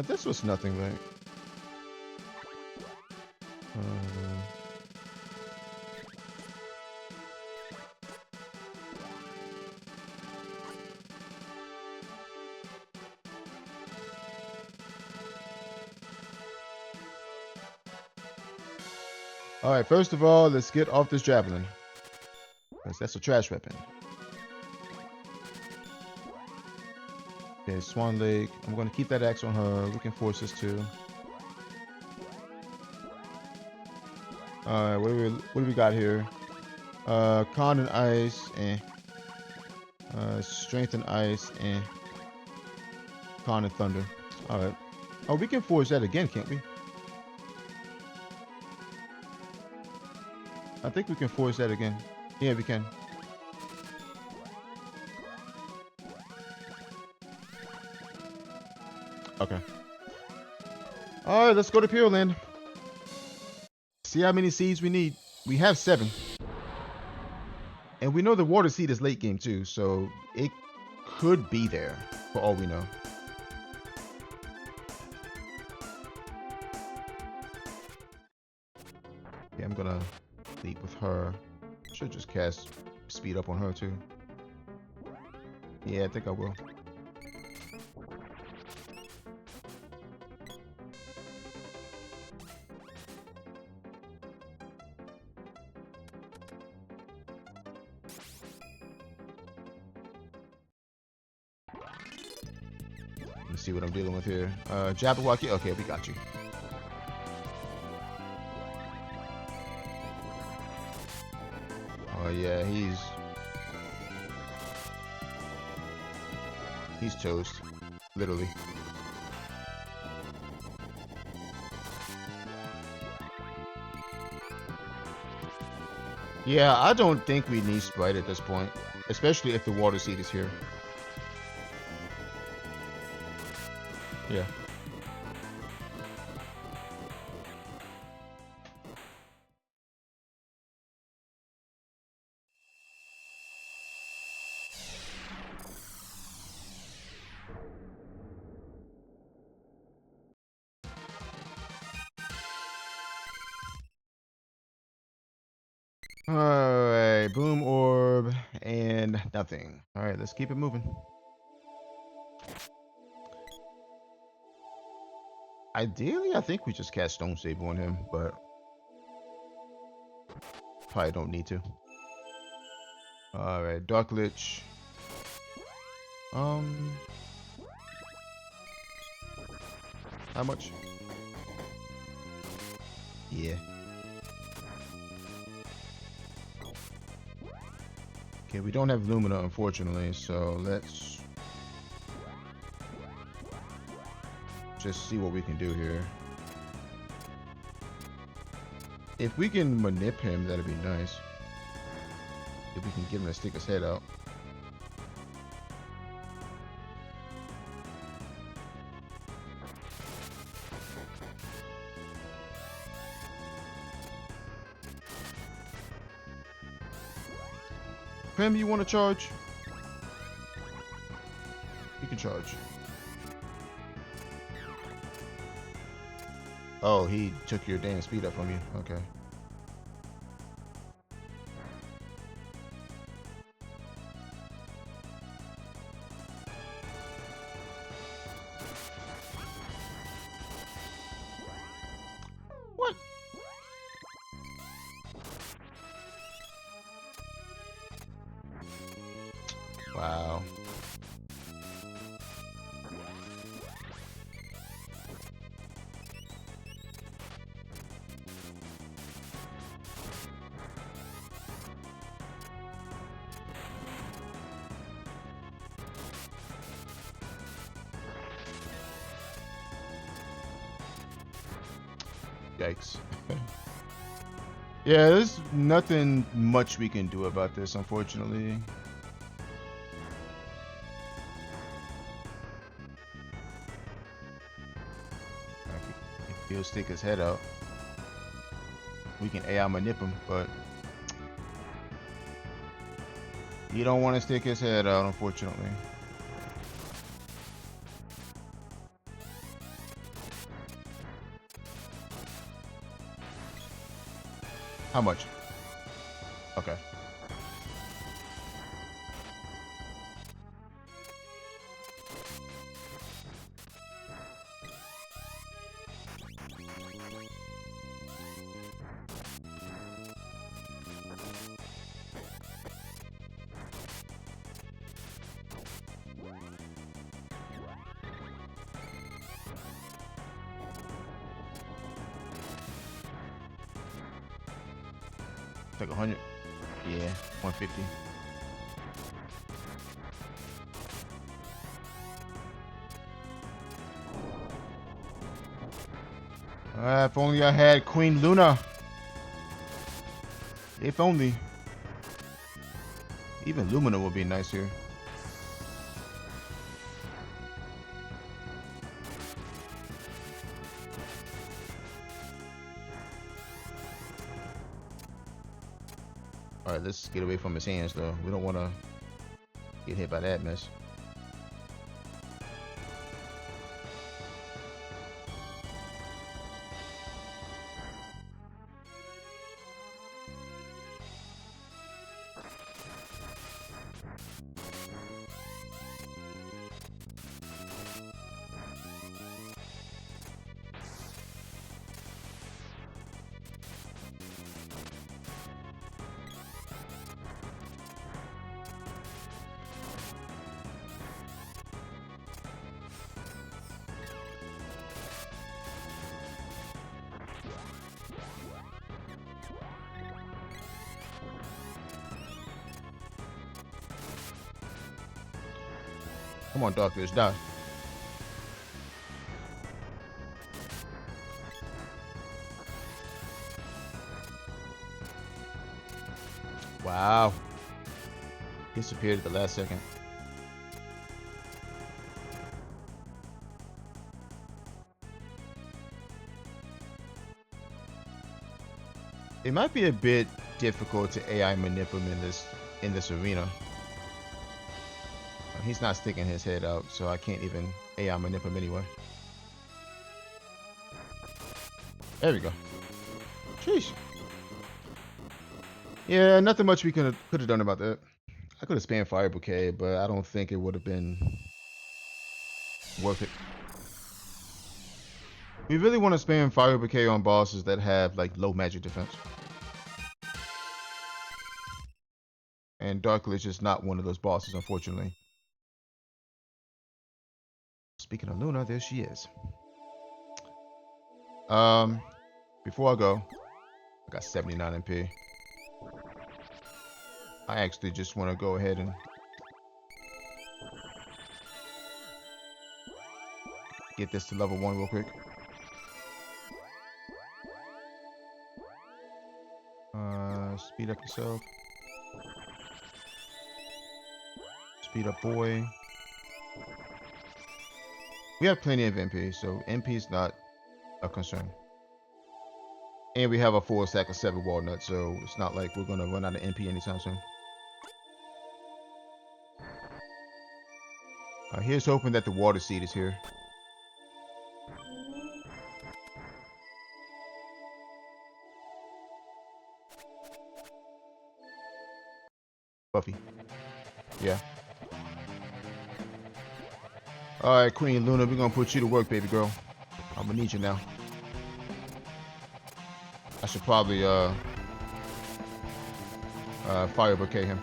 This was nothing, right? Alright, first of all, let's get off this javelin. Because that's a trash weapon. Okay, Swan Lake. I'm going to keep that axe on her. We can force this too. Alright, what do we got here? Con and Ice, Strength and Ice, Con and Thunder. Alright. Oh, we can force that again, can't we? I think we can force that again. Yeah, we can. Okay. Alright, let's go to Pure Land. See how many seeds we need. We have 7. And we know the water seed is late game too, so it could be there for all we know. Yeah, I'm gonna lead with her. Should just cast speed up on her too. Yeah, I think I will. Let's see what I'm dealing with here. Jabberwocky. Okay, we got you. Oh yeah, he's toast, literally. Yeah, I don't think we need Sprite at this point, especially if the water seed is here. Yeah. Alright, boom orb and nothing. Alright, let's keep it moving. Ideally, I think we just cast Stone Saber on him, but probably don't need to. Alright, Dark Lich. How much? Yeah. Okay, we don't have Lumina, unfortunately, so let's just see what we can do here. If we can manip him, that'd be nice. If we can get him to stick his head out. Prim, you want to charge? You can charge. Oh, he took your damn speed up from you. Okay. What? Wow. Yikes. Yeah, there's nothing much we can do about this, unfortunately. If he'll stick his head out, we can AI manip him, but he don't want to stick his head out, unfortunately. How much? Okay. Like 100. Yeah, 150. If only I had Queen Luna. If only. Even Lumina would be nice here. Alright, let's get away from his hands though. We don't want to get hit by that mess. Come on, Darkfish, die. Wow. Disappeared at the last second. It might be a bit difficult to AI manipulate in this arena. He's not sticking his head out, so I can't even AI manipulate him anyway. There we go. Sheesh. Yeah, nothing much we could have done about that. I could have spammed Fire Bouquet, but I don't think it would have been worth it. We really want to spam Fire Bouquet on bosses that have like low magic defense. And Dark Lich is not one of those bosses, unfortunately. Speaking of Luna, there she is. Before I go, I got 79 MP. I actually just want to go ahead and get this to level 1 real quick. Speed up yourself. Speed up, boy. We have plenty of MP, so MP is not a concern. And we have a full stack of 7 walnuts, so it's not like we're gonna run out of MP anytime soon. Here's hoping that the water seed is here. Buffy. Yeah. Alright, Queen Luna, we're gonna put you to work, baby girl. I'm gonna need you now. I should probably Fire Bouquet him.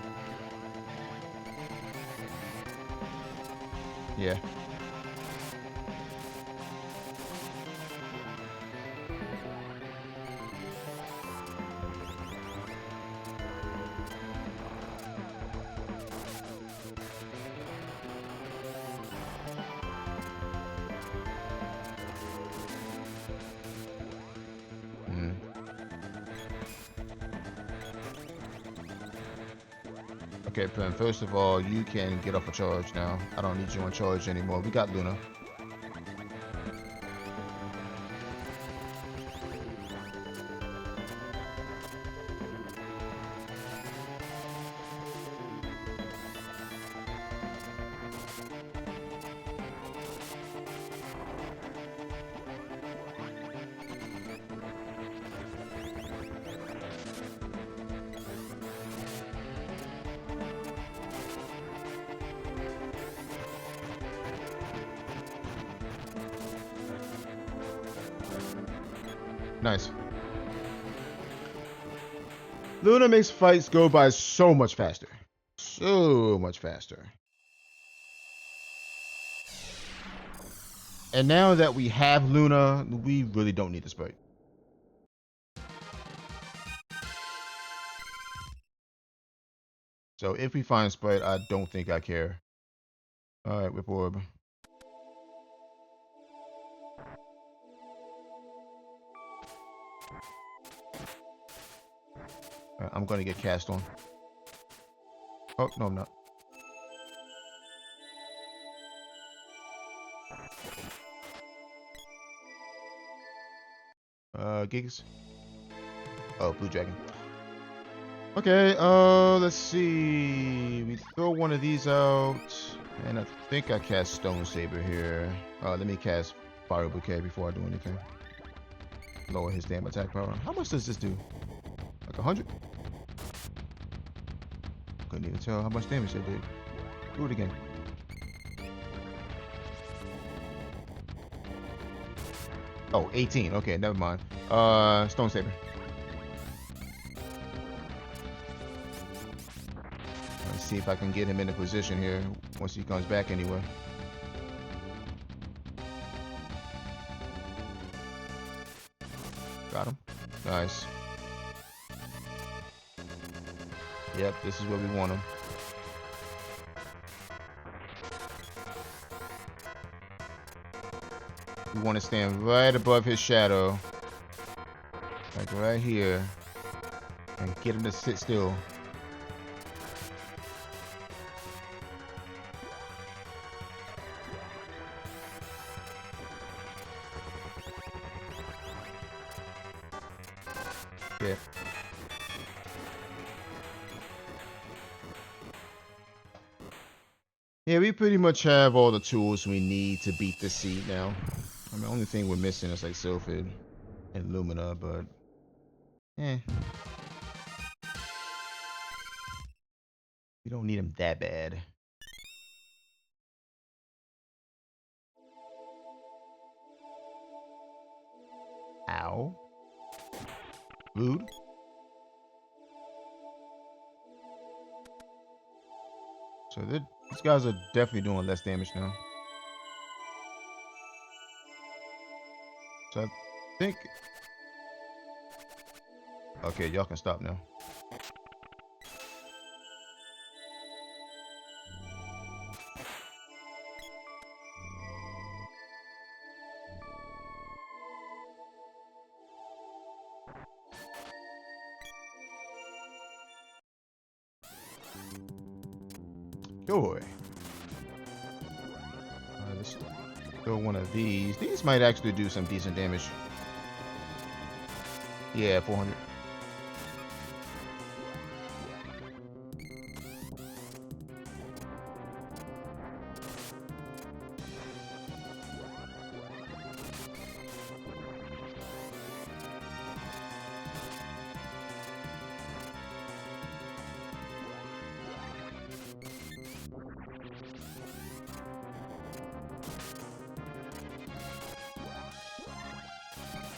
Yeah. Okay, Prim, first of all, you can get off a charge now. I don't need you on charge anymore. We got Luna. Nice. Luna makes fights go by so much faster. So much faster. And now that we have Luna, we really don't need the sprite. So if we find sprite, I don't think I care. Alright, Whip Orb. I'm gonna get cast on. Oh, no, I'm not. Gigs. Oh, Blue Dragon. Okay, let's see. We throw one of these out. And I think I cast Stone Saber here. Let me cast Fire Bouquet before I do anything. Lower his damn attack power. How much does this do? Like 100? Couldn't even tell how much damage that did. Do it again. Oh, 18. Okay, never mind. Stone Saber. Let's see if I can get him in a position here once he comes back anyway. Got him. Nice. Yep, this is where we want him. We want to stand right above his shadow. Like right here. And get him to sit still. Yeah. Yeah, we pretty much have all the tools we need to beat the seed now. I mean, the only thing we're missing is like Sylphid and Lumina, but we don't need him that bad. Ow. Rude. So these guys are definitely doing less damage now. So I think... Okay, y'all can stop now. Joy. Let's throw one of these. These might actually do some decent damage. Yeah, 400.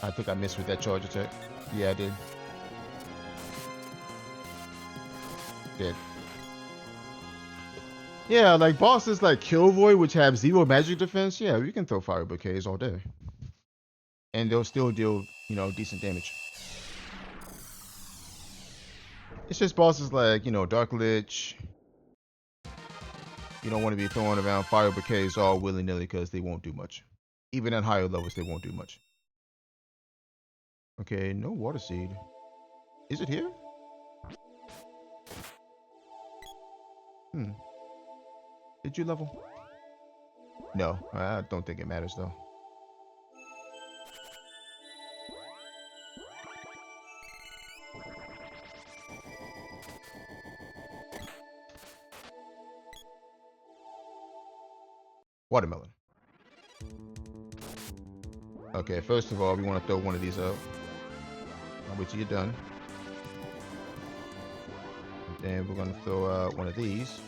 I think I missed with that charge attack. Yeah, I did. Did. Yeah, like bosses like Killvoy, which have 0 magic defense, yeah, we can throw fire bouquets all day. And they'll still deal, you know, decent damage. It's just bosses like, you know, Dark Lich. You don't want to be throwing around fire bouquets all willy-nilly because they won't do much. Even at higher levels, they won't do much. Okay, no water seed. Is it here? Hmm. Did you level? No, I don't think it matters though. Watermelon. Okay, first of all, we want to throw one of these out. I'll wait till you're done. And then we're going to throw out one of these.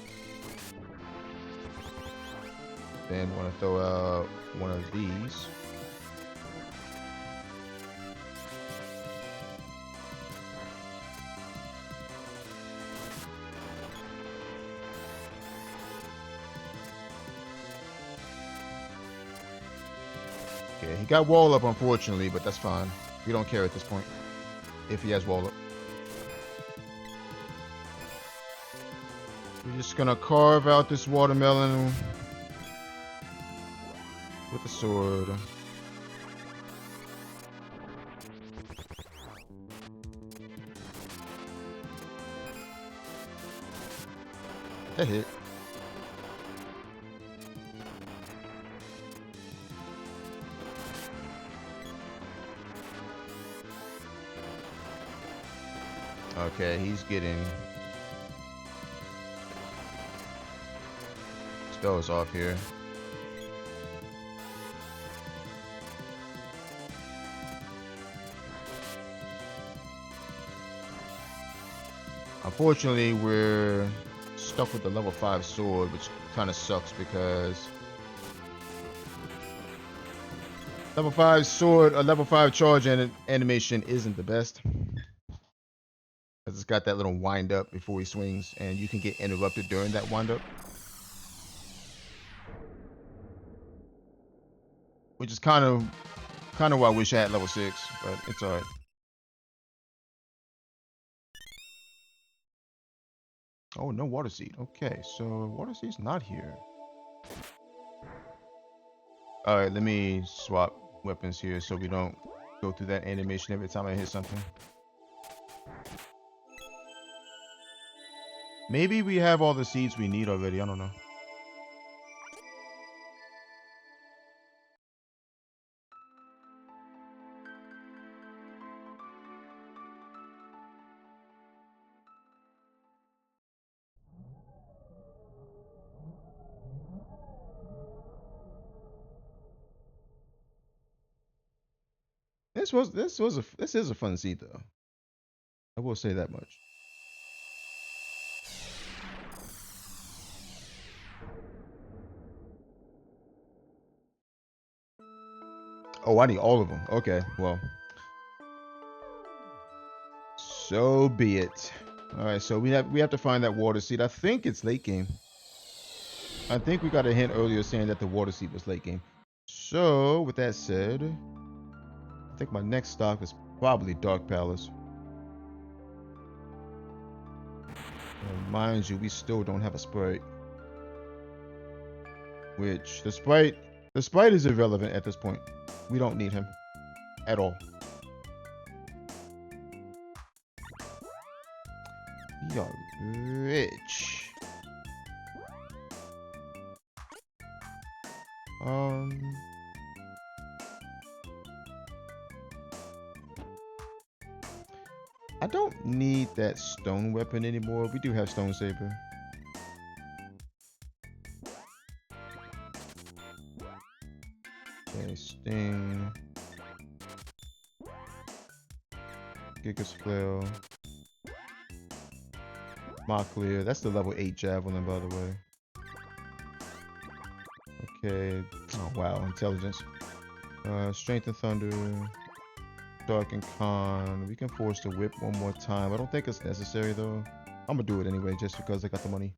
Then we're going to throw out one of these. Okay, he got wall up unfortunately, but that's fine. We don't care at this point if he has wall up. We're just gonna carve out this watermelon with a sword. That hit. Okay, he's getting spells off here. Unfortunately, we're stuck with the level 5 sword, which kind of sucks because level 5 sword, a level 5 charge animation isn't the best. Because it's got that little wind up before he swings, and you can get interrupted during that wind up. Which is kind of why I wish I had level 6, but it's alright. Oh, no water seed. Okay, so water seed's not here. Alright, let me swap weapons here so we don't go through that animation every time I hit something. Maybe we have all the seeds we need already. I don't know. This is a fun seed though. I will say that much. Oh, I need all of them. Okay, well. So be it. Alright, so we have to find that water seed. I think it's late game. I think we got a hint earlier saying that the water seed was late game. So, with that said, I think my next stop is probably Dark Palace. And mind you, we still don't have a sprite. Which, the sprite is irrelevant at this point. We don't need him. At all. We are rich. I don't need that stone weapon anymore. We do have stone saber. Okay, sting. Gigas flail. Mock clear. That's the level 8 javelin, by the way. Okay. Oh wow, intelligence. Strength and thunder. Dark and con. We can force the whip one more time. I don't think it's necessary though. I'm gonna do it anyway just because I got the money.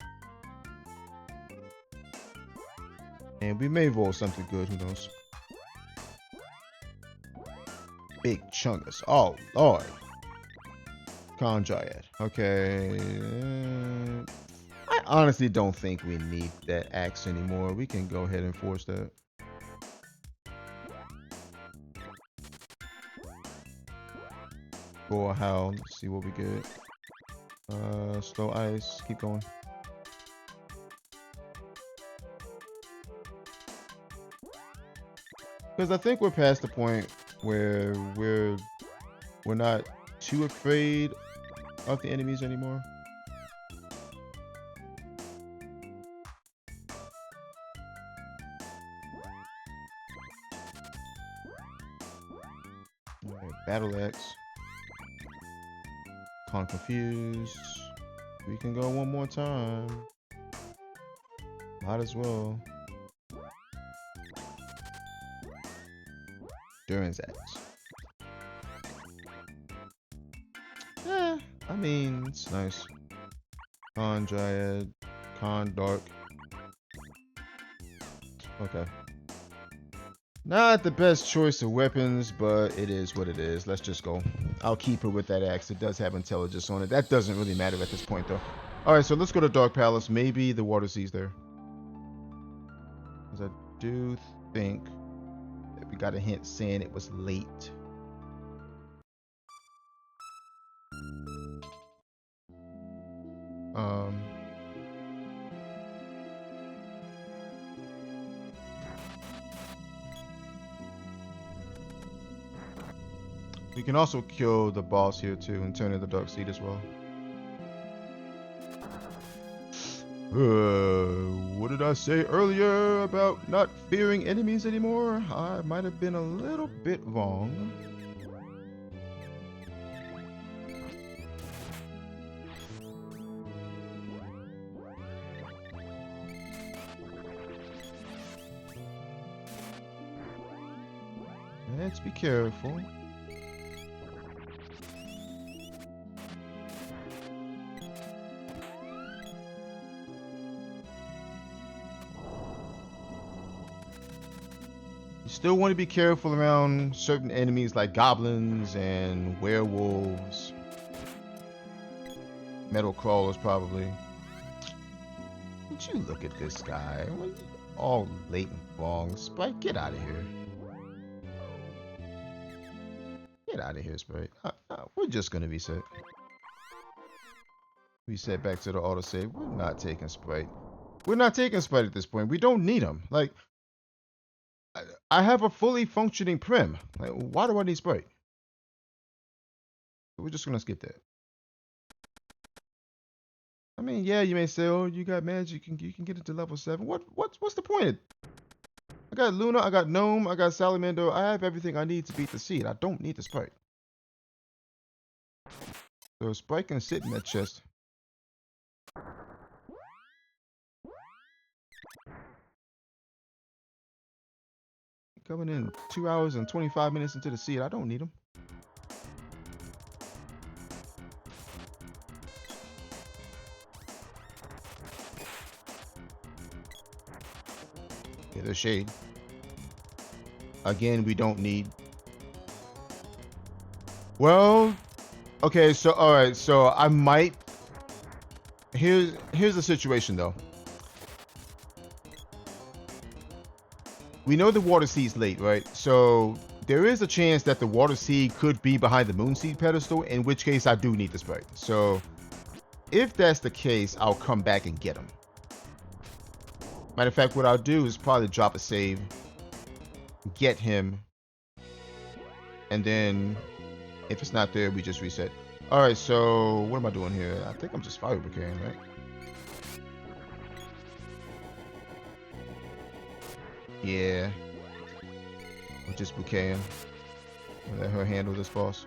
And we may roll something good, who knows. Big chungus. Oh lord. Con Dryad. Okay. I honestly don't think we need that axe anymore. We can go ahead and force that. Or how? Let's see what we get. Slow ice. Keep going. Because I think we're past the point where we're not too afraid of the enemies anymore. Alright, Battle Axe. Confused. We can go one more time. Might as well. Endurance Axe. I mean, it's nice. Con Dryad. Con Dark. Okay. Not the best choice of weapons, but it is what it is. Let's just go. I'll keep her with that axe. It does have intelligence on it. That doesn't really matter at this point, though. Alright, so let's go to Dark Palace. Maybe the Water Sea's there. Because I do think that we got a hint saying it was late. We can also kill the boss here too and turn in the Dark Seed as well. What did I say earlier about not fearing enemies anymore? I might have been a little bit wrong. Let's be careful. You still want to be careful around certain enemies like goblins and werewolves. Metal crawlers probably. Would you look at this guy? All late and wrong. Sprite, get out of here. Get out of here, Sprite. We're just gonna reset. Reset back to the autosave. We're not taking Sprite. We're not taking Sprite at this point. We don't need him. Like, I have a fully functioning Prim. Like, why do I need Sprite? We're just gonna skip that. I mean, yeah, you may say, "Oh, you got magic. You can get it to level 7." What's the point? I got Luna, I got Gnome, I got Salamander. I have everything I need to beat the Seed. I don't need the Sprite. So Sprite can sit in that chest. Coming in 2 hours and 25 minutes into the Seed. I don't need them. Yeah, there's Shade. Again, we don't need. Well, okay, so alright, so I might. Here's the situation though. We know the Water Seed's late, right? So there is a chance that the Water Seed could be behind the Moon Seed pedestal, in which case I do need the Sprite. So if that's the case, I'll come back and get him. Matter of fact, what I'll do is probably drop a save, get him, and then if it's not there, we just reset. Alright, so what am I doing here? I think I'm just fire bouqueting, right? Yeah. I'm just bouqueting. I'll let her handle this boss.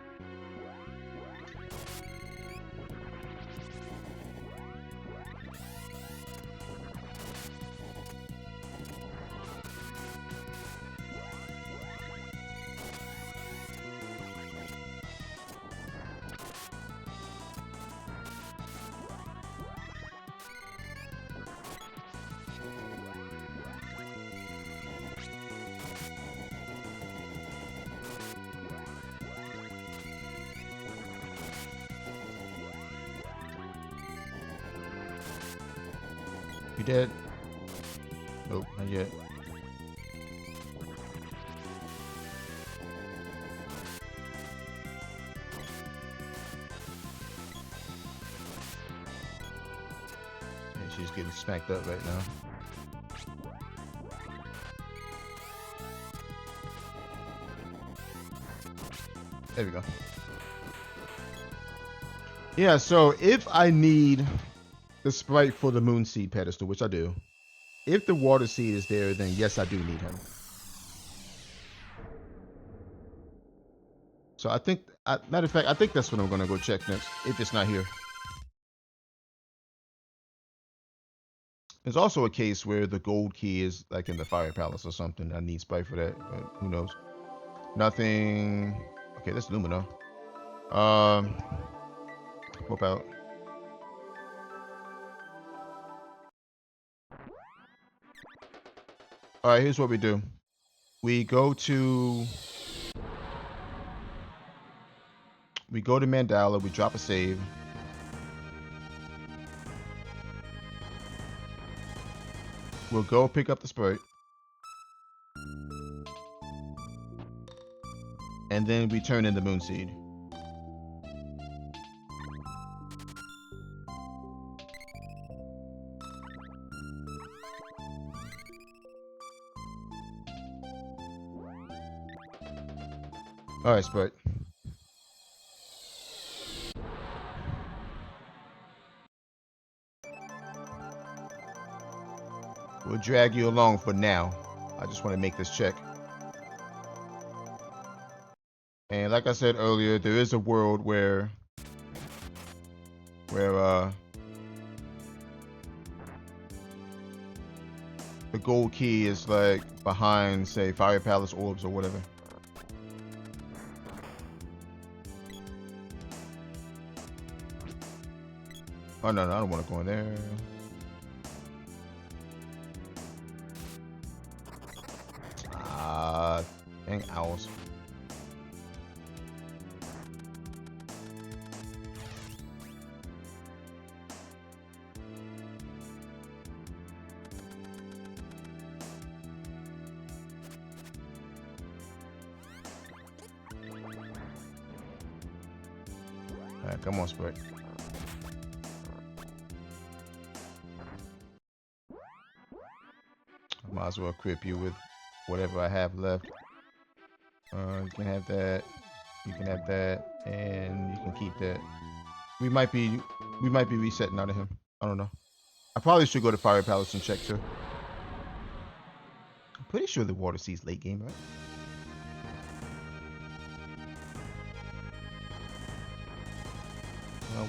You dead? Nope, not yet. Yeah, she's getting smacked up right now. There we go. Yeah, so if I need the sprite for the moon seed pedestal, which I do, if the water seed is there, then yes, I do need him. So I think, matter of fact, I think that's what I'm going to go check next, if it's not here. There's also a case where the gold key is like in the fire palace or something. I need sprite for that, but who knows? Nothing. Okay, that's Lumina. Hope out. All right, here's what we do. We go to Mandala. We drop a save. We'll go pick up the sprite. And then we turn in the moon seed. All right, sprite. We'll drag you along for now. I just want to make this check. And like I said earlier, there is a world where the gold key is like behind, say, Fire Palace orbs or whatever. Oh no, I don't want to go in there. Dang owls. Alright, come on, Sprite. Might as well equip you with whatever I have left. You can have that. You can have that, and you can keep that. We might be resetting out of him. I don't know. I probably should go to Fire Palace and check too. I'm pretty sure the water sees late game, right?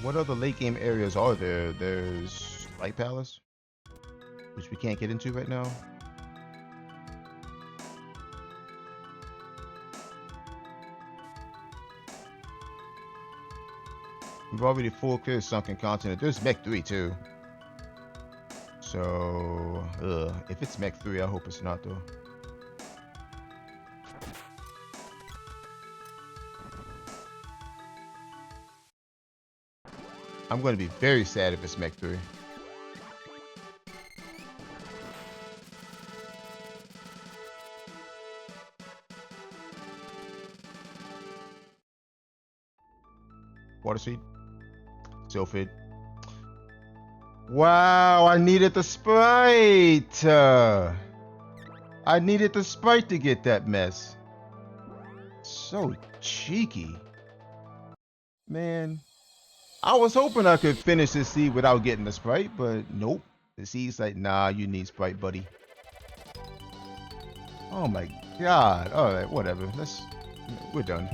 What other late game areas are there? There's Light Palace, which we can't get into right now. We've already full cleared Sunken Continent. There's Mech 3 too. So, if it's Mech 3, I hope it's not though. I'm going to be very sad if it's Mech 3. Water Seed. Sylphid. Wow, I needed the sprite. I needed the sprite to get that mess. So cheeky. Man. I was hoping I could finish this seed without getting the sprite, but nope. The seed's like, nah, you need sprite, buddy. Oh my god. Alright, whatever. We're done.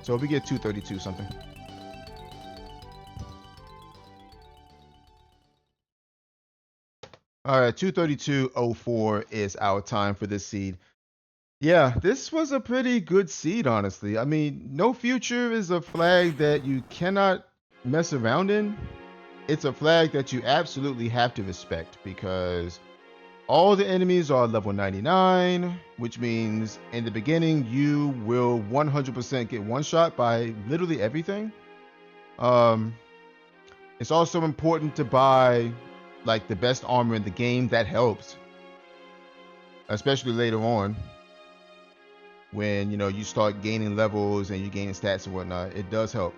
So we get 232 something. Alright, 232.04 is our time for this seed. Yeah, this was a pretty good seed, honestly. I mean, No Future is a flag that you cannot mess around in. It's a flag that you absolutely have to respect because all the enemies are level 99, which means in the beginning you will 100% get one shot by literally everything. It's also important to buy like the best armor in the game. That helps, especially later on when you start gaining levels and you're gaining stats and whatnot. It does help.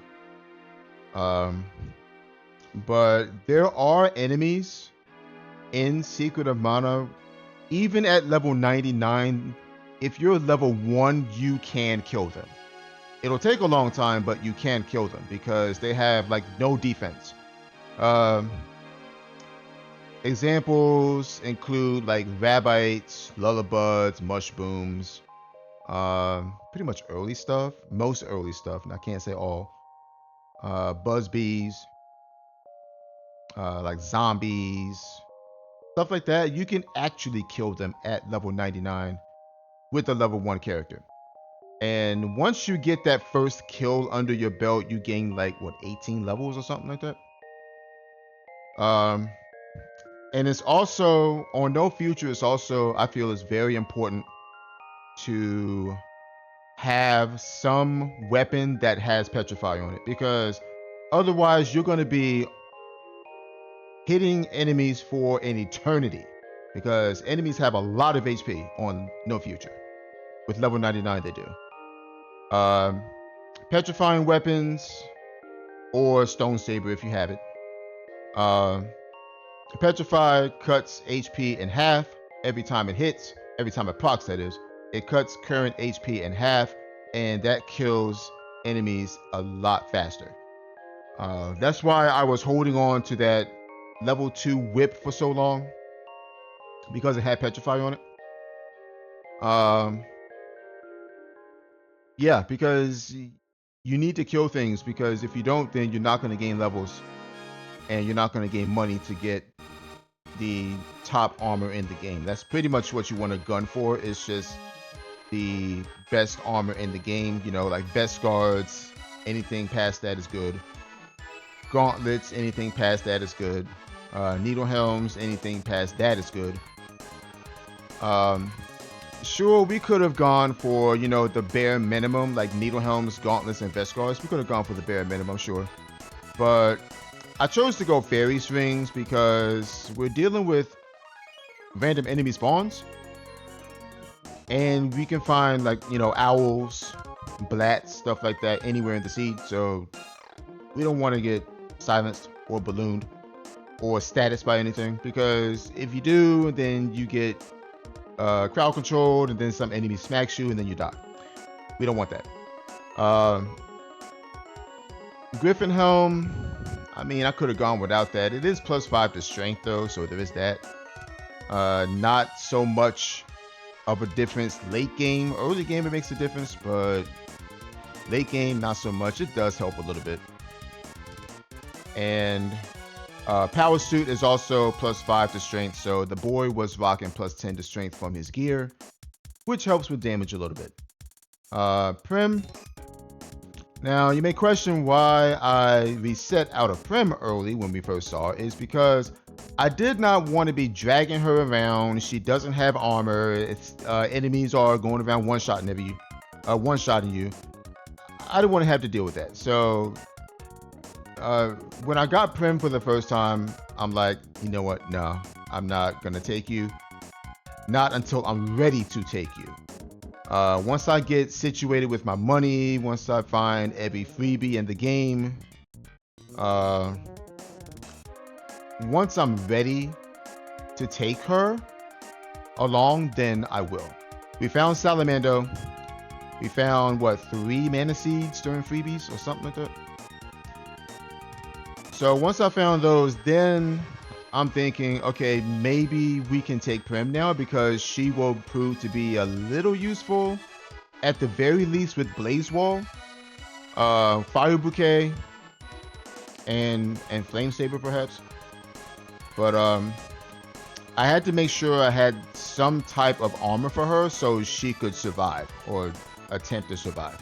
But there are enemies in Secret of Mana, even at level 99. If you're level 1, you can kill them. It'll take a long time, but you can kill them because they have like no defense. Um, Examples include like rabbits, lullabuds, mushrooms, pretty much early stuff, most early stuff, and I can't say all. Buzz bees, like zombies, stuff like that. You can actually kill them at level 99 with a level 1 character. And once you get that first kill under your belt, you gain like what, 18 levels or something like that. Um, and it's also on No Future. It's also, I feel, it's very important to have some weapon that has petrify on it, because otherwise you're going to be hitting enemies for an eternity, because enemies have a lot of HP on No Future. With level 99 they do. Petrifying weapons or Stone Saber if you have it. Petrify cuts HP in half every time it hits, every time it procs, that is. It cuts current HP in half, and that kills enemies a lot faster. That's why I was holding on to that level 2 whip for so long, because it had Petrify on it. Yeah, because you need to kill things, because if you don't, then you're not going to gain levels, and you're not going to gain money to get the top armor in the game. That's pretty much what you want a gun for. It's just the best armor in the game, you know, like vest guards, anything past that is good. Gauntlets, anything past that is good. Needle helms, anything past that is good. Sure, we could have gone for, you know, the bare minimum, like needle helms, gauntlets, and vest guards. We could have gone for the bare minimum, sure. But I chose to go fairy strings because we're dealing with random enemy spawns, and we can find, like, you know, owls, blats, stuff like that anywhere in the seed. So we don't want to get silenced or ballooned or status by anything, because if you do, then you get crowd controlled, and then some enemy smacks you and then you die. We don't want that. Griffin helm, I mean, I could have gone without that. It is +5 to strength though, so there is that. Not so much of a difference late game. Early game it makes a difference, but late game not so much. It does help a little bit. And power suit is also +5 to strength, so the boy was rocking +10 to strength from his gear, which helps with damage a little bit. Prim. Now, you may question why I reset out of Prim early when we first saw her. Is because I did not want to be dragging her around. She doesn't have armor. Enemies are going around one-shotting you. I didn't want to have to deal with that. So when I got Prim for the first time, I'm like, you know what? No, I'm not gonna take you. Not until I'm ready to take you. Once I get situated with my money, once I find every freebie in the game, once I'm ready to take her along, then I will. We found Salamando. We found, what, 3 mana seeds during freebies or something like that? So once I found those, then I'm thinking, okay, maybe we can take Prim now, because she will prove to be a little useful, at the very least with Blaze Wall, Fire Bouquet, and Flame Saber perhaps. But I had to make sure I had some type of armor for her so she could survive, or attempt to survive.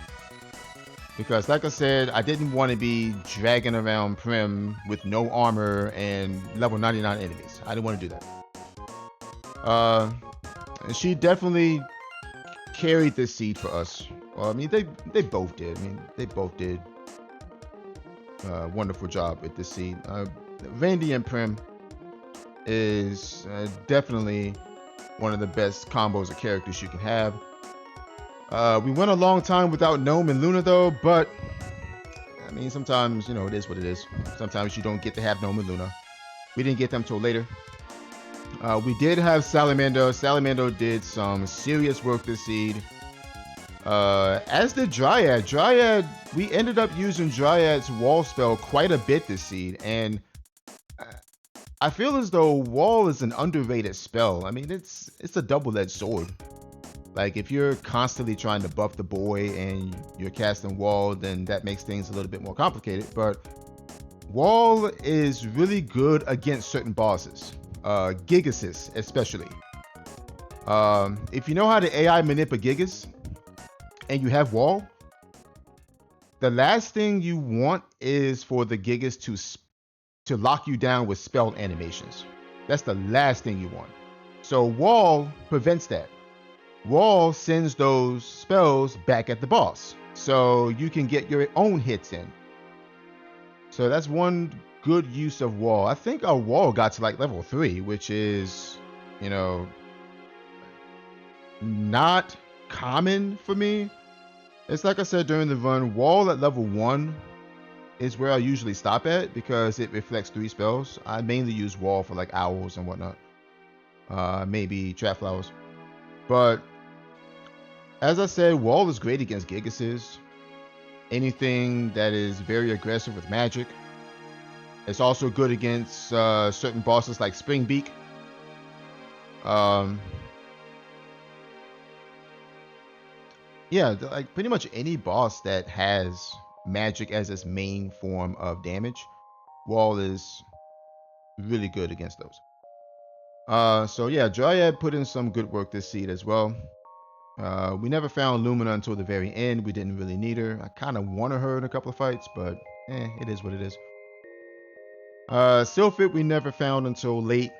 Because like I said, I didn't want to be dragging around Prim with no armor and level 99 enemies. I didn't want to do that. And she definitely carried this seed for us. Well, I mean, they both did. I mean, they both did a wonderful job with this seed. Randy and Prim is definitely one of the best combos of characters you can have. We went a long time without Gnome and Luna though, but I mean, sometimes, you know, it is what it is. Sometimes you don't get to have Gnome and Luna. We didn't get them till later. We did have Salamando. Salamando did some serious work this seed. As the Dryad, we ended up using Dryad's wall spell quite a bit this seed, and I feel as though wall is an underrated spell. I mean, it's a double-edged sword. Like, if you're constantly trying to buff the boy and you're casting wall, then that makes things a little bit more complicated. But wall is really good against certain bosses, Gigasis especially. If you know how to AI manipulate Gigas and you have wall, the last thing you want is for the Gigas to lock you down with spell animations. That's the last thing you want. So wall prevents that. Wall sends those spells back at the boss, so you can get your own hits in. So that's one good use of wall. I think our wall got to like level 3, which is, you know, not common for me. It's like I said during the run, wall at level 1 is where I usually stop at because it reflects 3 spells. I mainly use wall for like owls and whatnot. Maybe trap flowers. But as I said, wall is great against Gigases. Anything that is very aggressive with magic. It's also good against certain bosses like Springbeak. Yeah, like pretty much any boss that has magic as its main form of damage, wall is really good against those. So yeah, Dryad put in some good work this seed as well. We never found Lumina until the very end. We didn't really need her. I kind of wanted her in a couple of fights, but it is what it is. Sylphid we never found until late.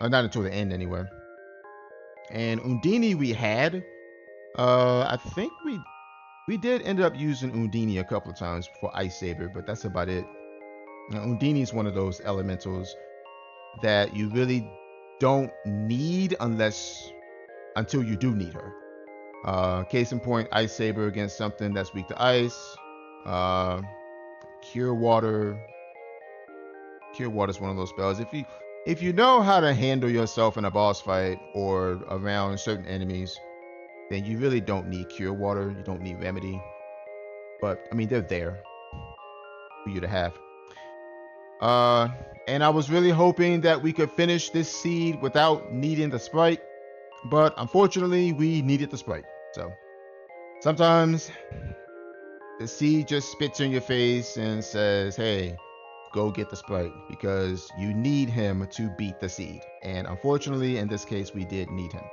Not until the end anyway. And Undini we had. I think we did end up using Undini a couple of times for Ice Saber, but that's about it. Now, Undini is one of those elementals that you really don't need until you do need her. Case in point, Ice Saber against something that's weak to ice. Cure Water. Cure Water is one of those spells. If you know how to handle yourself in a boss fight or around certain enemies, then you really don't need Cure Water. You don't need Remedy. But I mean, they're there for you to have. And I was really hoping that we could finish this seed without needing the sprite, but unfortunately we needed the sprite. So sometimes the seed just spits in your face and says, hey, go get the sprite, because you need him to beat the seed. And unfortunately, in this case, we did need him.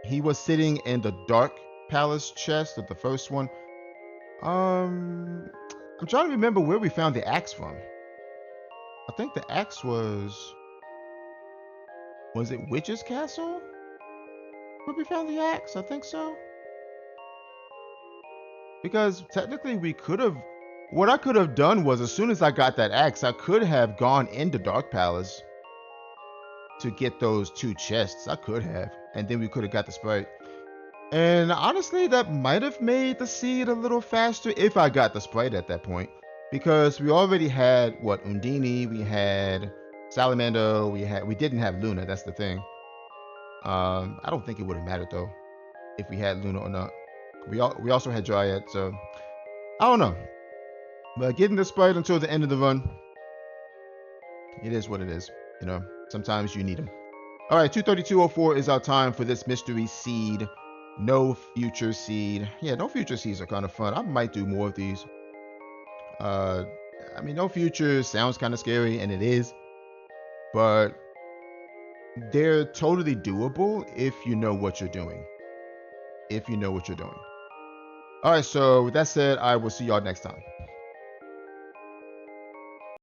He was sitting in the Dark Palace chest of the first one. I'm trying to remember where we found the axe from. I think the axe was it Witch's Castle? Where we found the axe? I think so. Because technically we could have, what I could have done was, as soon as I got that axe, I could have gone into Dark Palace to get those 2 chests. I could have, and then we could have got the sprite. And honestly, that might have made the seed a little faster if I got the sprite at that point, because we already had Undini, we had Salamander, we didn't have Luna. That's the thing. I don't think it would have mattered though if we had Luna or not. We also had Dryad, so I don't know. But getting the sprite until the end of the run, it is what it is. You know, sometimes you need them. All right, 232.04 is our time for this mystery seed. No future seed. Yeah, no future seeds are kind of fun. I might do more of these. I mean, no future sounds kind of scary, and it is, but they're totally doable if you know what you're doing. All right, so with that said, I will see y'all next time.